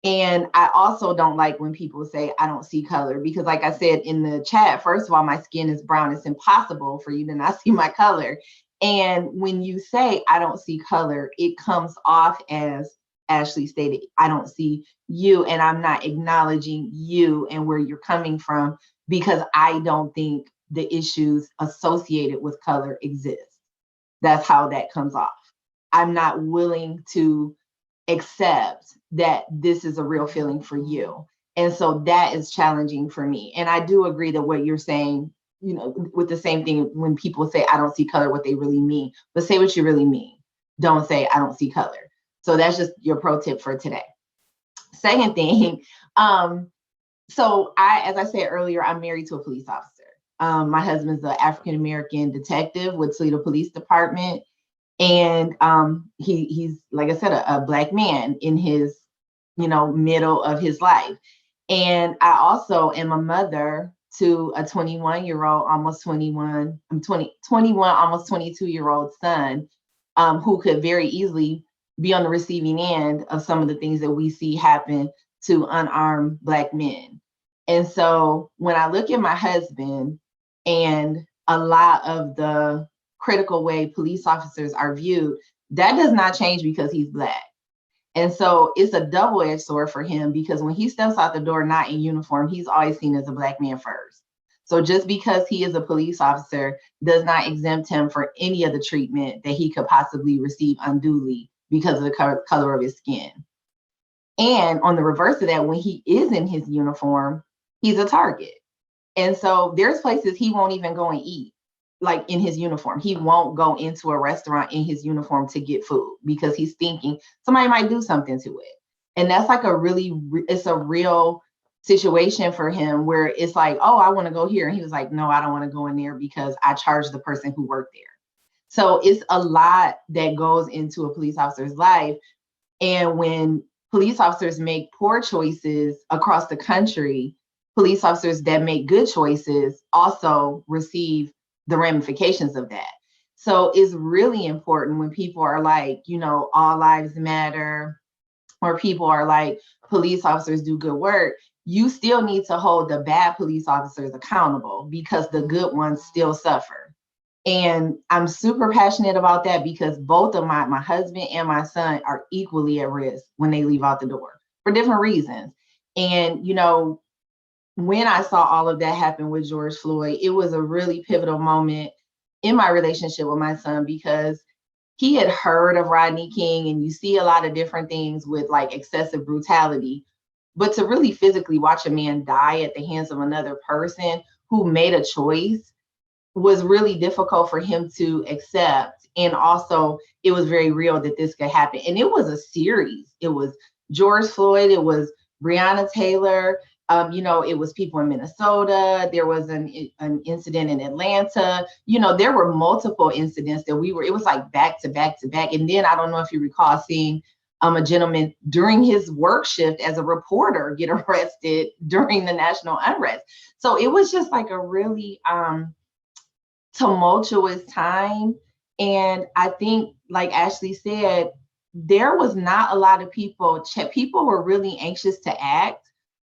And I also don't like when people say, I don't see color, because like I said in the chat, first of all, my skin is brown. It's impossible for you to not see my color. And when you say, I don't see color, it comes off as Ashley stated, I don't see you, and I'm not acknowledging you and where you're coming from, because I don't think the issues associated with color exist. That's how that comes off. I'm not willing to accept that this is a real feeling for you. And so that is challenging for me. And I do agree that what you're saying, with the same thing, when people say, I don't see color, what they really mean, but say what you really mean. Don't say, I don't see color. So that's just your pro tip for today. Second thing, so as I said earlier, I'm married to a police officer. My husband's an African-American detective with Toledo Police Department. And he's, like I said, a Black man in his, middle of his life. And I also am a mother to a 21-year-old, almost 21, almost 22-year-old son, who could very easily be on the receiving end of some of the things that we see happen to unarmed Black men. And so when I look at my husband and a lot of the critical way police officers are viewed, that does not change because he's Black. And so it's a double-edged sword for him, because when he steps out the door not in uniform, he's always seen as a Black man first. So just because he is a police officer does not exempt him for any of the treatment that he could possibly receive unduly because of the color of his skin. And on the reverse of that, when he is in his uniform, he's a target. And so there's places he won't even go and eat, like in his uniform. He won't go into a restaurant in his uniform to get food because he's thinking somebody might do something to it. And that's like it's a real situation for him where it's like, oh, I want to go here. And he was like, no, I don't want to go in there because I charged the person who worked there. So it's a lot that goes into a police officer's life. And when police officers make poor choices across the country, police officers that make good choices also receive the ramifications of that. So it's really important when people are like, all lives matter, or people are like, police officers do good work. You still need to hold the bad police officers accountable because the good ones still suffer. And I'm super passionate about that because both of my husband and my son are equally at risk when they leave out the door for different reasons. And, when I saw all of that happen with George Floyd, it was a really pivotal moment in my relationship with my son because he had heard of Rodney King, and you see a lot of different things with like excessive brutality. But to really physically watch a man die at the hands of another person who made a choice was really difficult for him to accept. And also, it was very real that this could happen. And it was a series. It was George Floyd. It was Breonna Taylor. It was people in Minnesota. There was an incident in Atlanta. There were multiple incidents that it was like back to back to back. And then I don't know if you recall seeing a gentleman during his work shift as a reporter get arrested during the national unrest. So it was just like a really tumultuous time. And I think, like Ashley said, there was not a lot of people were really anxious to act,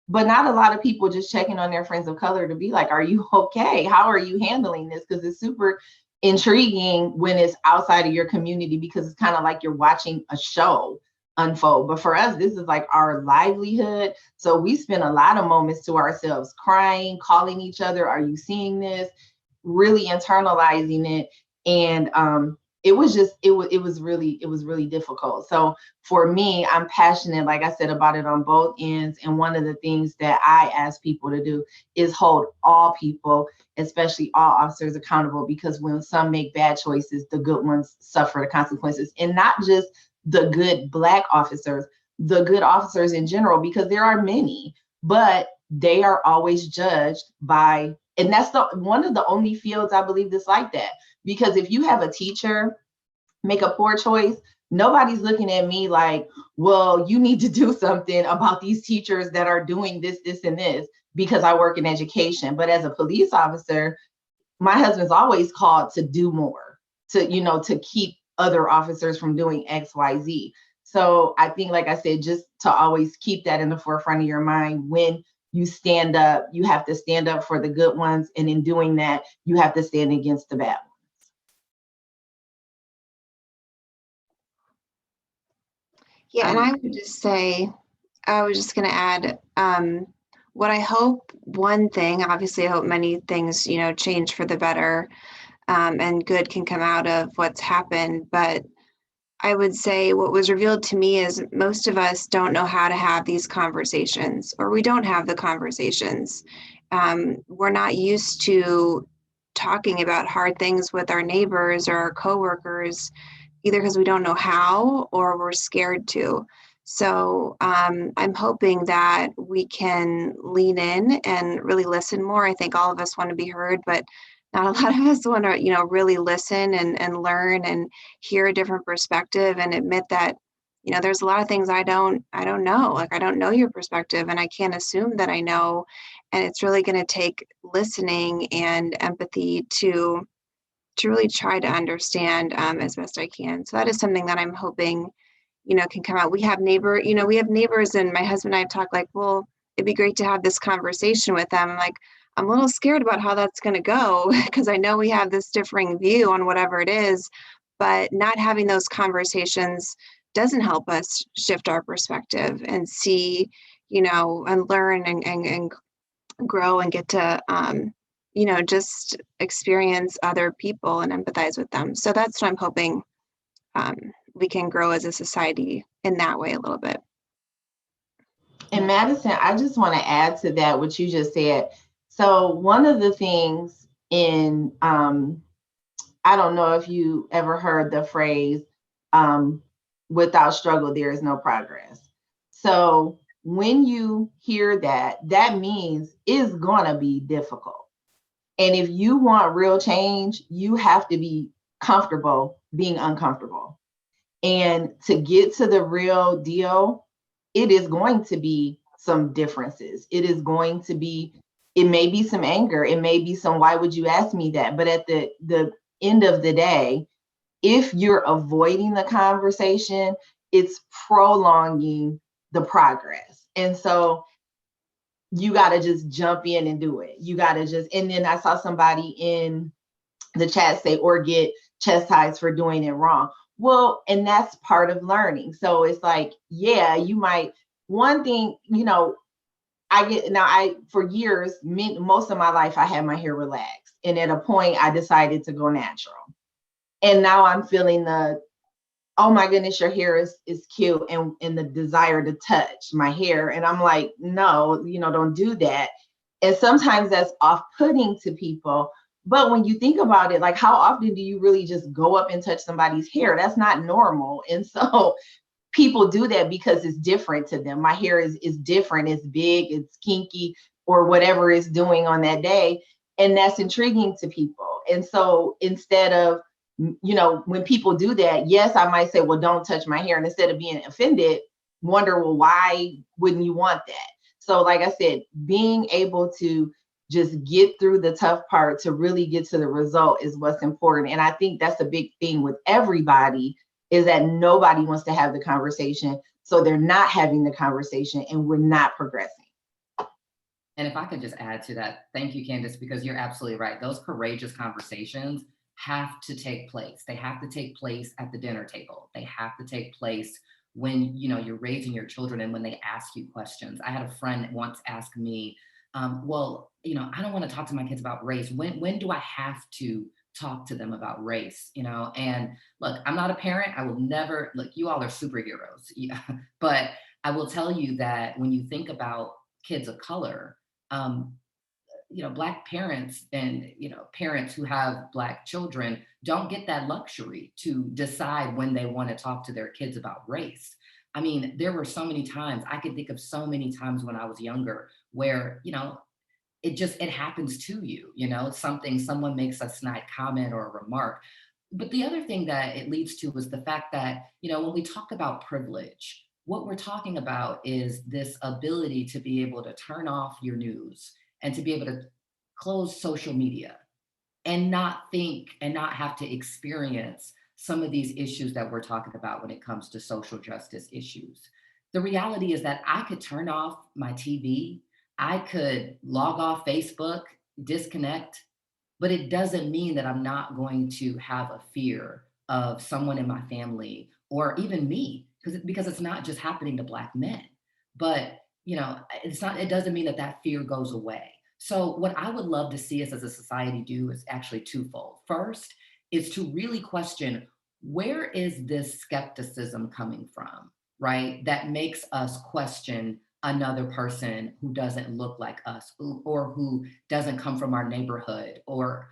but not a lot of people just checking on their friends of color to be like, are you okay? How are you handling this? Because it's super intriguing when it's outside of your community because it's kind of like you're watching a show unfold. But for us, this is like our livelihood. So we spend a lot of moments to ourselves crying, calling each other, are you seeing this? Really internalizing it. And it was really difficult. So for me, I'm passionate, like I said, about it on both ends. And one of the things that I ask people to do is hold all people, especially all officers, accountable, because when some make bad choices, the good ones suffer the consequences. And not just the good Black officers, the good officers in general, because there are many, but they are always judged by, and that's one of the only fields I believe that's like that. Because if you have a teacher make a poor choice, nobody's looking at me like, well, you need to do something about these teachers that are doing this, this, and this, because I work in education. But as a police officer, my husband's always called to do more, to keep other officers from doing X, Y, Z. So I think, like I said, just to always keep that in the forefront of your mind when you stand up, you have to stand up for the good ones. And in doing that, you have to stand against the bad ones. Yeah, and I would just say, I was just going to add, what I hope, one thing, obviously I hope many things, change for the better, and good can come out of what's happened. But I would say what was revealed to me is most of us don't know how to have these conversations, or we don't have the conversations. We're not used to talking about hard things with our neighbors or our coworkers, either because we don't know how or we're scared to. So I'm hoping that we can lean in and really listen more. I think all of us want to be heard, but not a lot of us want to, really listen and learn and hear a different perspective and admit that, there's a lot of things I don't know. Like, I don't know your perspective and I can't assume that I know. And it's really going to take listening and empathy to really try to understand as best I can. So that is something that I'm hoping, can come out. We have neighbors, and my husband and I have talked like, well, it'd be great to have this conversation with them. I'm like, I'm a little scared about how that's going to go because I know we have this differing view on whatever it is, but not having those conversations doesn't help us shift our perspective and see, and learn and grow and get to, just experience other people and empathize with them. So that's what I'm hoping we can grow as a society in that way a little bit. And Maddison, I just want to add to that what you just said. So one of the things in, I don't know if you ever heard the phrase, without struggle, there is no progress. So when you hear that, that means it's gonna be difficult. And if you want real change, you have to be comfortable being uncomfortable. And to get to the real deal, it is going to be some differences. It is going to be, it may be some anger. It may be some, why would you ask me that? But at the end of the day, if you're avoiding the conversation, it's prolonging the progress. And so you got to just jump in and do it. You got to just, and then I saw somebody in the chat say, or get chastised for doing it wrong. Well, and that's part of learning. So it's like, yeah, you might, one thing, for years, most of my life, I had my hair relaxed. And at a point I decided to go natural. And now I'm feeling oh my goodness, your hair is cute, and the desire to touch my hair. And I'm like, no, don't do that. And sometimes that's off-putting to people. But when you think about it, like, how often do you really just go up and touch somebody's hair? That's not normal. And so people do that because it's different to them. My hair is different, it's big, it's kinky, or whatever it's doing on that day. And that's intriguing to people. And so instead of, when people do that, yes, I might say, well, don't touch my hair. And instead of being offended, wonder, well, why wouldn't you want that? So like I said, being able to just get through the tough part to really get to the result is what's important. And I think that's a big thing with everybody, is that nobody wants to have the conversation. So they're not having the conversation and we're not progressing. And if I could just add to that, thank you, Candice, because you're absolutely right. Those courageous conversations have to take place. They have to take place at the dinner table. They have to take place when, you're raising your children and when they ask you questions. I had a friend once ask me, well, I don't want to talk to my kids about race. When do I have to talk to them about race? And look, I'm not a parent. I will never, look, you all are superheroes. Yeah. But I will tell you that when you think about kids of color, Black parents and, parents who have Black children don't get that luxury to decide when they want to talk to their kids about race. I mean, there were so many times, I could think of so many times when I was younger where, it happens to you, someone makes a snide comment or a remark. But the other thing that it leads to is the fact that, when we talk about privilege, what we're talking about is this ability to be able to turn off your news and to be able to close social media and not think and not have to experience some of these issues that we're talking about when it comes to social justice issues. The reality is that I could turn off my TV, I could log off Facebook, disconnect, but it doesn't mean that I'm not going to have a fear of someone in my family or even me, because it's not just happening to Black men, but it doesn't mean that fear goes away. So what I would love to see us as a society do is actually twofold. First is to really question, where is this skepticism coming from, right? That makes us question another person who doesn't look like us or who doesn't come from our neighborhood, or,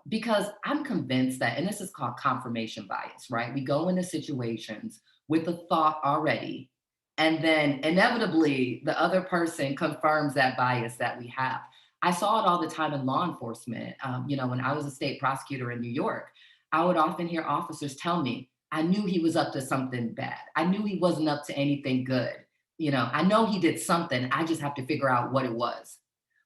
because I'm convinced that, and this is called confirmation bias, right? We go into situations with a thought already, and then inevitably the other person confirms that bias that we have. I saw it all the time in law enforcement. When I was a state prosecutor in New York, I would often hear officers tell me, I knew he was up to something bad. I knew he wasn't up to anything good. I know he did something. I just have to figure out what it was.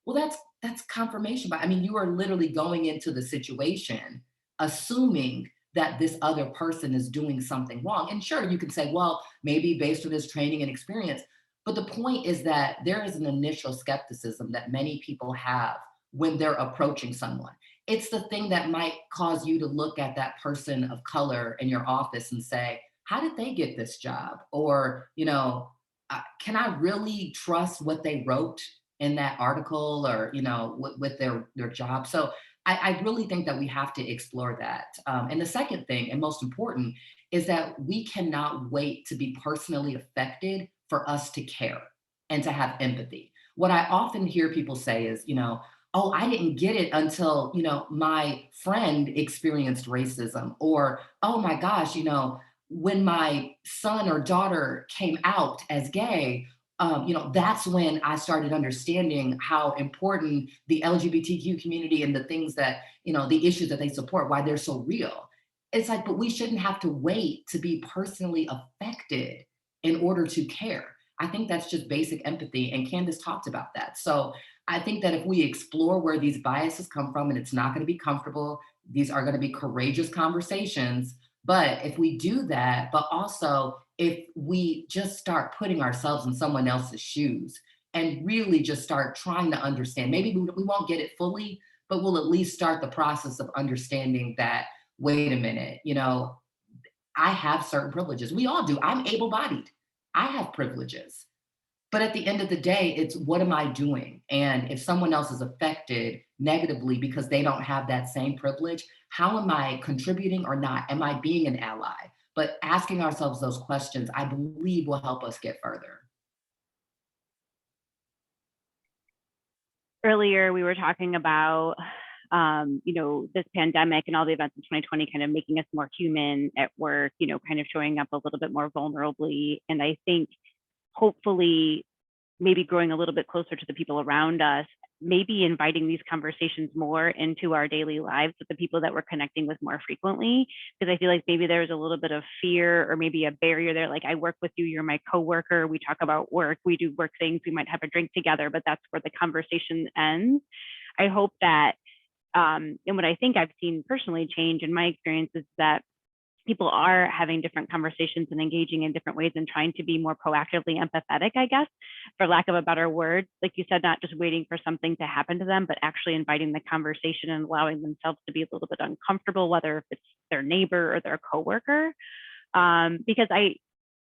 Well, that's confirmation bias. I mean, you are literally going into the situation assuming that this other person is doing something wrong. And sure, you can say, well, maybe based on his training and experience, But the point is that there is an initial skepticism that many people have when they're approaching someone. It's the thing that might cause you to look at that person of color in your office and say, how did they get this job? Or, can I really trust what they wrote in that article, or, with their job? So I really think that we have to explore that. And the second thing, and most important, is that we cannot wait to be personally affected for us to care and to have empathy. What I often hear people say is, oh, I didn't get it until, my friend experienced racism, or, oh my gosh, when my son or daughter came out as gay, that's when I started understanding how important the LGBTQ community and the things that, the issues that they support, why they're so real. It's like, but we shouldn't have to wait to be personally affected in order to care. I think that's just basic empathy. And Candice talked about that. So I think that if we explore where these biases come from, and it's not going to be comfortable, these are going to be courageous conversations. But if we do that, but also if we just start putting ourselves in someone else's shoes and really just start trying to understand, maybe we won't get it fully, but we'll at least start the process of understanding that, wait a minute, I have certain privileges. We all do. I'm able-bodied. I have privileges. But at the end of the day, it's what am I doing? And if someone else is affected negatively because they don't have that same privilege, how am I contributing or not? Am I being an ally? But asking ourselves those questions, I believe, will help us get further. Earlier, we were talking about, this pandemic and all the events in 2020 kind of making us more human at work, kind of showing up a little bit more vulnerably. And I think hopefully maybe growing a little bit closer to the people around us, maybe inviting these conversations more into our daily lives with the people that we're connecting with more frequently. Because I feel like maybe there's a little bit of fear or maybe a barrier there. Like, I work with you, you're my coworker, we talk about work, we do work things, we might have a drink together, but that's where the conversation ends. I hope that, and what I think I've seen personally change in my experience is that people are having different conversations and engaging in different ways and trying to be more proactively empathetic, I guess, for lack of a better word. Like you said, not just waiting for something to happen to them, but actually inviting the conversation and allowing themselves to be a little bit uncomfortable, whether it's their neighbor or their coworker. Because I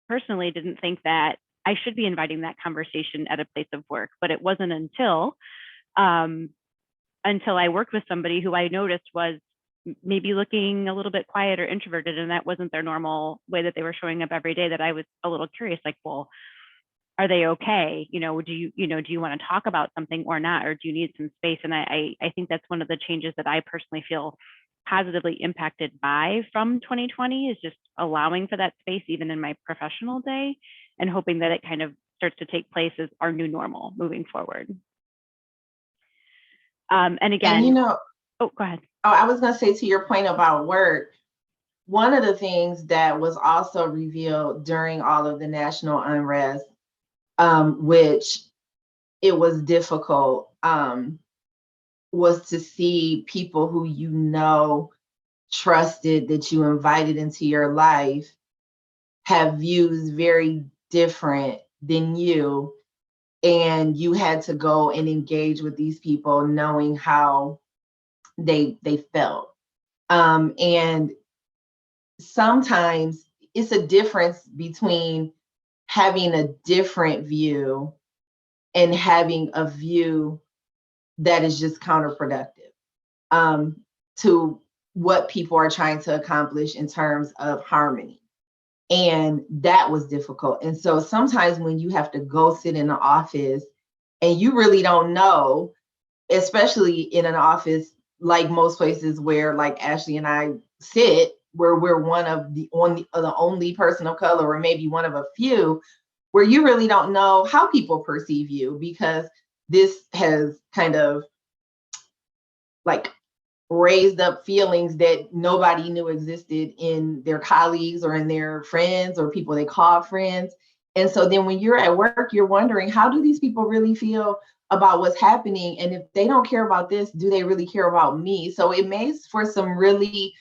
personally didn't think that I should be inviting that conversation at a place of work, but it wasn't until I worked with somebody who I noticed was maybe looking a little bit quiet or introverted, and that wasn't their normal way that they were showing up every day, that I was a little curious, like, well, are they okay? Do you want to talk about something or not, or do you need some space? And I think that's one of the changes that I personally feel positively impacted by from 2020, is just allowing for that space even in my professional day, and hoping that it kind of starts to take place as our new normal moving forward. And again, oh, go ahead. Oh, I was going to say, to your point about work, one of the things that was also revealed during all of the national unrest, which it was difficult, was to see people who trusted, that you invited into your life, have views very different than you. And you had to go and engage with these people knowing how they felt. And sometimes it's a difference between having a different view and having a view that is just counterproductive to what people are trying to accomplish in terms of harmony. And that was difficult. And so sometimes when you have to go sit in the office and you really don't know, especially in an office like most places where, like Ashley and I sit, where we're one of the only person of color, or maybe one of a few, where you really don't know how people perceive you, because this has kind of like raised up feelings that nobody knew existed in their colleagues or in their friends or people they call friends. And so then when you're at work, you're wondering, how do these people really feel about what's happening? And if they don't care about this, do they really care about me? So it makes for some really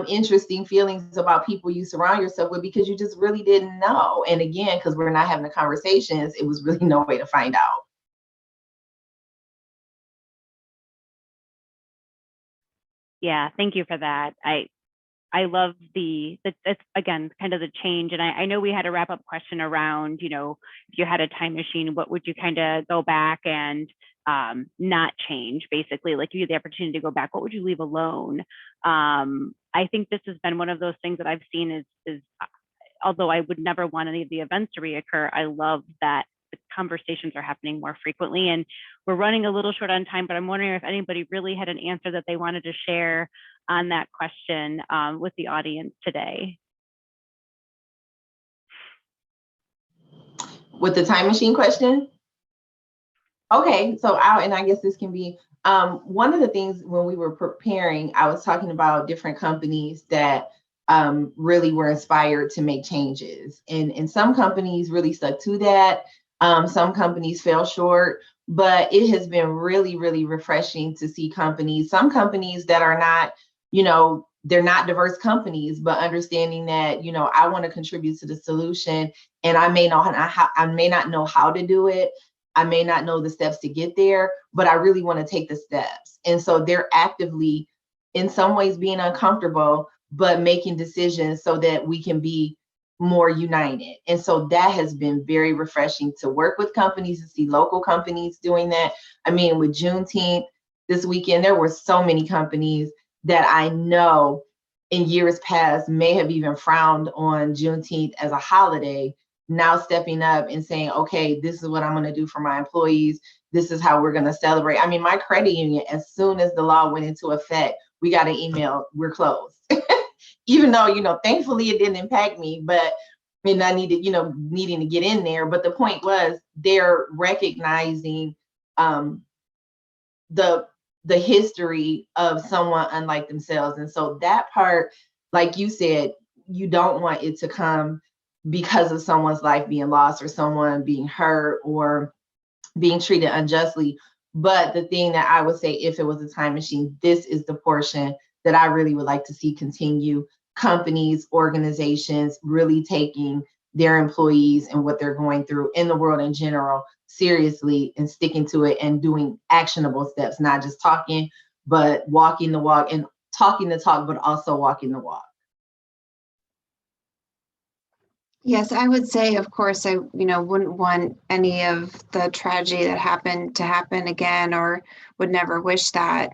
interesting feelings about people you surround yourself with, because you just really didn't know. And again, because we're not having the conversations, it was really no way to find out. Yeah, thank you for that. I love it's again, kind of the change. And I know we had a wrap up question around, you know, if you had a time machine, what would you kind of go back and not change, basically? Like, you had the opportunity to go back, what would you leave alone? I think this has been one of those things that I've seen is although I would never want any of the events to reoccur, I love that the conversations are happening more frequently. And we're running a little short on time, but I'm wondering if anybody really had an answer that they wanted to share on that question with the audience today. With the time machine question? Okay, so I guess this can be one of the things when we were preparing, I was talking about different companies that really were inspired to make changes. And some companies really stuck to that. Some companies fell short, but it has been really, really refreshing to see some companies that are not, you know, they're not diverse companies, but understanding that, you know, I want to contribute to the solution, and I may not know how to do it. I may not know the steps to get there, but I really want to take the steps. And so they're actively, in some ways, being uncomfortable, but making decisions so that we can be more united. And so that has been very refreshing to work with companies, to see local companies doing that. I mean, with Juneteenth this weekend, there were so many companies that I know in years past may have even frowned on Juneteenth as a holiday, now stepping up and saying, okay, this is what I'm going to do for my employees. This is how we're going to celebrate. I mean, my credit union, as soon as the law went into effect, we got an email, we're closed. Even though, you know, thankfully it didn't impact me, but I mean, I needed, you know, needing to get in there. But the point was, they're recognizing the history of someone unlike themselves. And so that part, like you said, you don't want it to come because of someone's life being lost or someone being hurt or being treated unjustly. But the thing that I would say, if it was a time machine, this is the portion that I really would like to see continue. Companies, organizations really taking their employees and what they're going through in the world in general seriously and sticking to it and doing actionable steps, not just talking, but walking the walk, and talking the talk, but also walking the walk. Yes, I would say, of course, I wouldn't want any of the tragedy that happened to happen again, or would never wish that.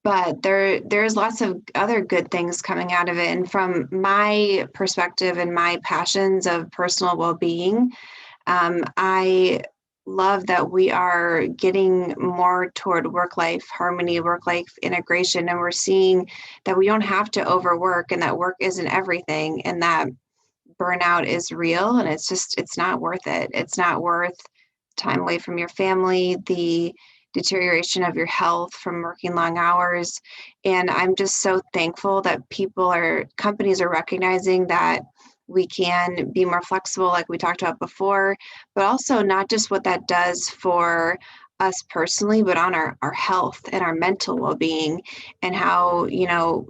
But there's lots of other good things coming out of it. And from my perspective and my passions of personal well-being, I love that we are getting more toward work-life harmony, work-life integration, and we're seeing that we don't have to overwork, and that work isn't everything, and that burnout is real, and it's not worth it. It's not worth time away from your family, the deterioration of your health from working long hours. And I'm just so thankful that companies are recognizing that we can be more flexible, like we talked about before, but also not just what that does for us personally, but on our health and our mental well-being, and how,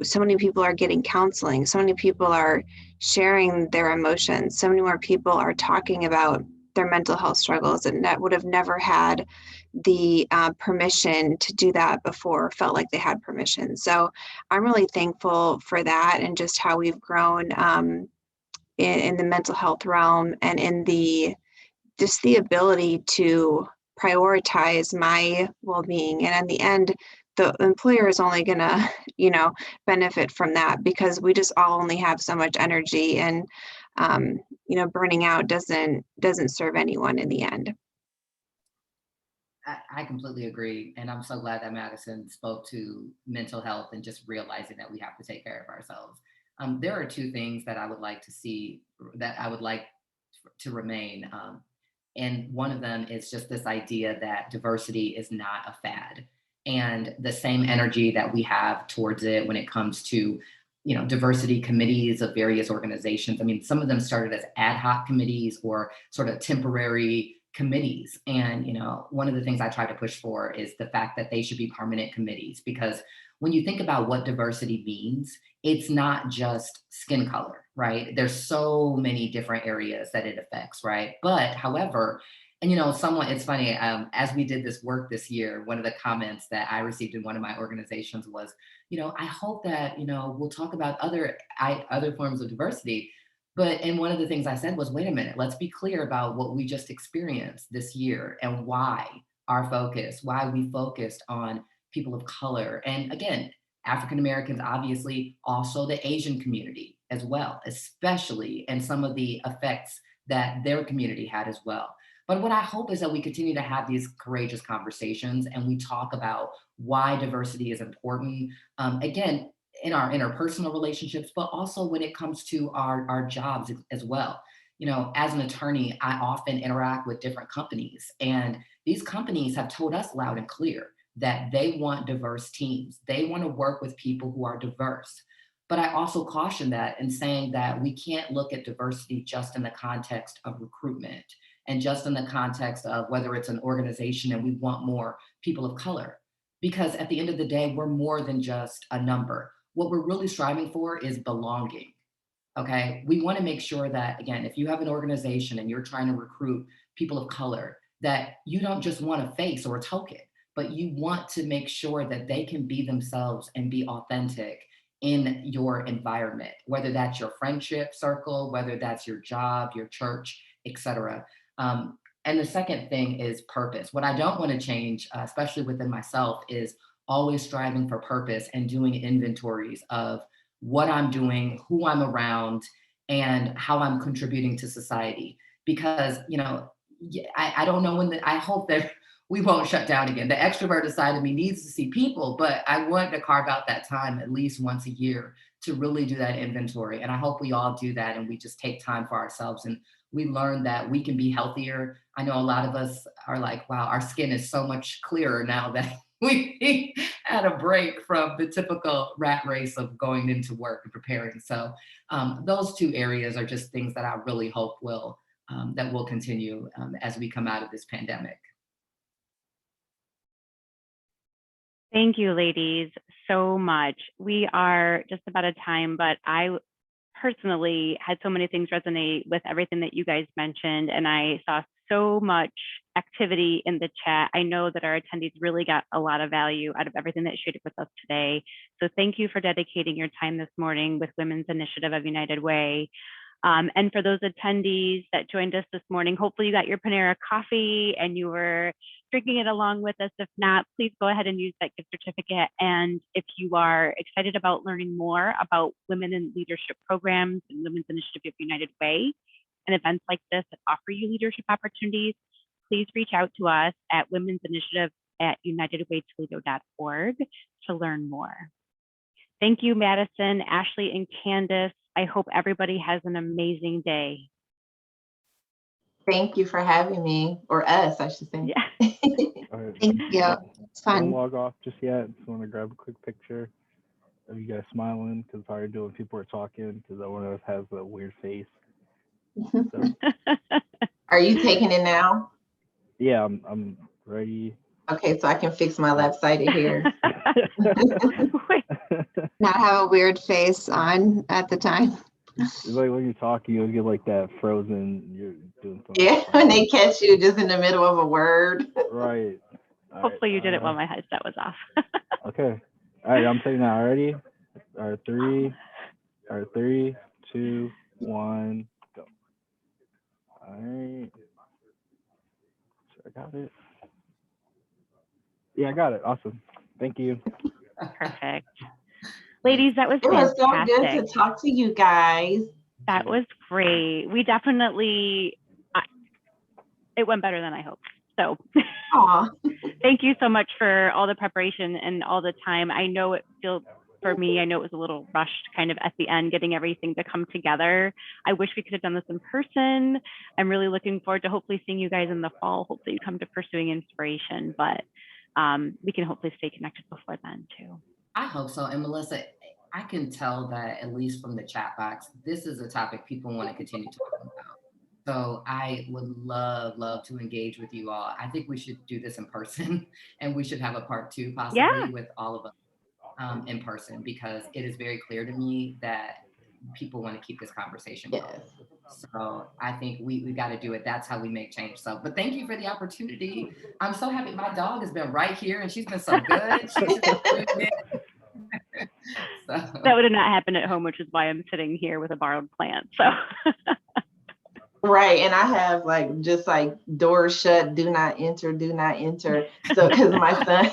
so many people are getting counseling, so many people are sharing their emotions, so many more people are talking about their mental health struggles, and that would have never had the permission to do that before, felt like they had permission. So I'm really thankful for that, and just how we've grown in the mental health realm, and in the ability to prioritize my well-being. And in the end, the employer is only gonna, benefit from that, because we just all only have so much energy, and burning out doesn't serve anyone in the end. I completely agree. And I'm so glad that Maddison spoke to mental health and just realizing that we have to take care of ourselves. There are two things that I would like to see, that I would like to remain. And one of them is just this idea that diversity is not a fad, and the same energy that we have towards it when it comes to, diversity committees of various organizations. I mean, some of them started as ad hoc committees or sort of temporary committees. And, one of the things I try to push for is the fact that they should be permanent committees, because when you think about what diversity means, it's not just skin color, right? There's so many different areas that it affects, right? But however, and it's funny, as we did this work this year, one of the comments that I received in one of my organizations was, I hope that, we'll talk about other forms of diversity. And one of the things I said was, wait a minute, let's be clear about what we just experienced this year and why we focused on people of color. And again, African Americans, obviously, also the Asian community as well, especially, and some of the effects that their community had as well. But what I hope is that we continue to have these courageous conversations and we talk about why diversity is important. Again, in our interpersonal relationships, but also when it comes to our jobs as well. As an attorney, I often interact with different companies, and these companies have told us loud and clear that they want diverse teams. They want to work with people who are diverse. But I also caution that in saying that we can't look at diversity just in the context of recruitment and just in the context of whether it's an organization and we want more people of color. Because at the end of the day, we're more than just a number. What we're really striving for is belonging, okay? We want to make sure that, again, if you have an organization and you're trying to recruit people of color, that you don't just want a face or a token, but you want to make sure that they can be themselves and be authentic in your environment, whether that's your friendship circle, whether that's your job, your church, etc. And the second thing is purpose. What I don't want to change, especially within myself, is always striving for purpose and doing inventories of what I'm doing, who I'm around, and how I'm contributing to society. Because, I don't know I hope that we won't shut down again. The extroverted side of me needs to see people, but I want to carve out that time at least once a year to really do that inventory. And I hope we all do that and we just take time for ourselves and we learn that we can be healthier. I know a lot of us are like, wow, our skin is so much clearer now that we had a break from the typical rat race of going into work and preparing. So those two areas are just things that I really hope will continue as we come out of this pandemic. Thank you, ladies, so much. We are just about at time, but I personally had so many things resonate with everything that you guys mentioned, and I saw so much activity in the chat. I know that our attendees really got a lot of value out of everything that you shared with us today. So thank you for dedicating your time this morning with Women's Initiative of United Way. And for those attendees that joined us this morning, hopefully you got your Panera coffee and you were drinking it along with us. If not, please go ahead and use that gift certificate. And if you are excited about learning more about women in leadership programs and Women's Initiative of United Way and events like this that offer you leadership opportunities, please reach out to us at Women's Initiative at unitedwaytoledo.org to learn more. Thank you, Maddison, Ashley, and Candice. I hope everybody has an amazing day. Thank you for having me, or us, I should say. Yeah. All right. Thank you. It's fun. Don't log off just yet. Just want to grab a quick picture of you guys smiling because how you're doing. People are talking because one of us has a weird face. So, Are you taking it now? yeah, I'm ready. Okay, so I can fix my left-sided hair. Not have a weird face on at the time. It's like when you're talking, you'll get like that frozen. You're doing something. Yeah, when they catch you just in the middle of a word. Right. Hopefully you did it while my headset was off. Okay. All right, I'm saying now. Ready? All right, three, 2, 1, go. All right. So I got it. Yeah, I got it. Awesome. Thank you. Perfect. Ladies, that was It was so fantastic. good to talk to you guys. That was great. We definitely, it went better than I hoped. So thank you so much for all the preparation and all the time. I know it feels, for me, I know it was a little rushed kind of at the end, getting everything to come together. I wish we could have done this in person. I'm really looking forward to hopefully seeing you guys in the fall. Hopefully you come to Pursuing Inspiration, but we can hopefully stay connected before then too. I hope so. And Melissa, I can tell that at least from the chat box, this is a topic people want to continue talking about. So I would love to engage with you all. I think we should do this in person and we should have a part 2 possibly with all of us. in person, because it is very clear to me that people want to keep this conversation going. Yes. So I think we got to do it. That's how we make change. So, but thank you for the opportunity. I'm so happy. My dog has been right here and she's been so good. She's just so. That would have not happened at home, which is why I'm sitting here with a borrowed plant. So. Right, and I have like just like doors shut, do not enter, do not enter. So because my son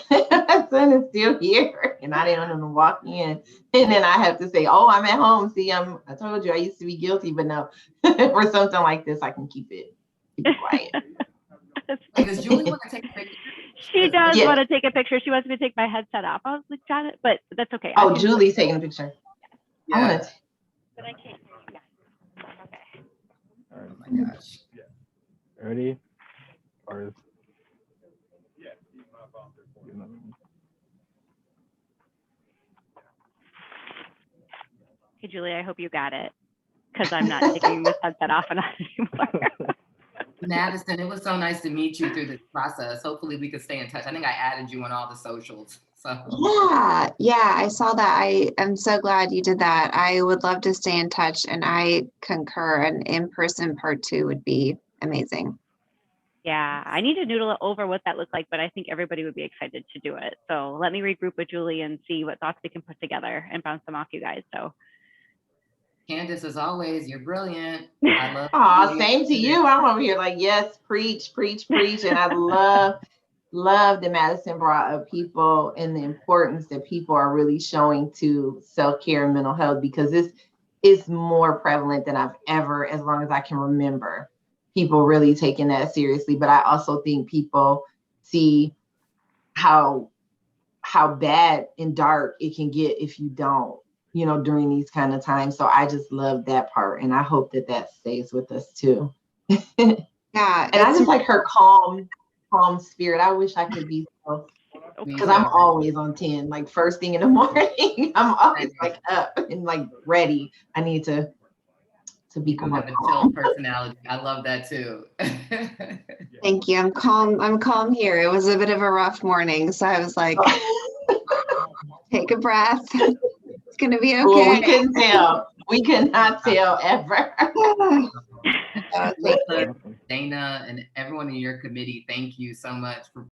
is still here, and I didn't want him to walk in, and then I have to say, "Oh, I'm at home." See, I told you I used to be guilty, but no, for something like this, I can keep it quiet. Does Julie want to take a picture? She does Yes. want to take a picture. She wants me to take my headset off. I was like, got it, but that's okay. Oh, Julie's taking a picture. I Yeah. want to. But I can't. Yeah. Okay. All right. Oh my gosh. Ready? Or Hey, Julie, I hope you got it, because I'm not taking this headset off and on anymore. Maddison, it was so nice to meet you through this process. Hopefully we could stay in touch. I think I added you on all the socials. So Yeah, I saw that. I am so glad you did that. I would love to stay in touch, and I concur. An in-person part 2 would be amazing. Yeah, I need to noodle over what that looked like, but I think everybody would be excited to do it. So let me regroup with Julie and see what thoughts we can put together and bounce them off you guys. So Candice, as always, you're brilliant. I love Aw, same to you. I'm over here like, yes, preach, preach, preach. And I love that Maddison brought up people and the importance that people are really showing to self-care and mental health, because this is more prevalent than I've ever, as long as I can remember, people really taking that seriously. But I also think people see how bad and dark it can get if you don't, during these kind of times. So I just love that part. And I hope that stays with us too. Yeah. And I just like her calm spirit. I wish I could be so, because I'm always on 10, like first thing in the morning. I'm always like up and like ready. I need to be You have a chill calm. personality. I love that too. Thank you. I'm calm. I'm calm here. It was a bit of a rough morning, so I was like, take a breath. It's gonna be okay. Well, we couldn't tell. We could not tell ever. Thank you. Dana and everyone in your committee, thank you so much for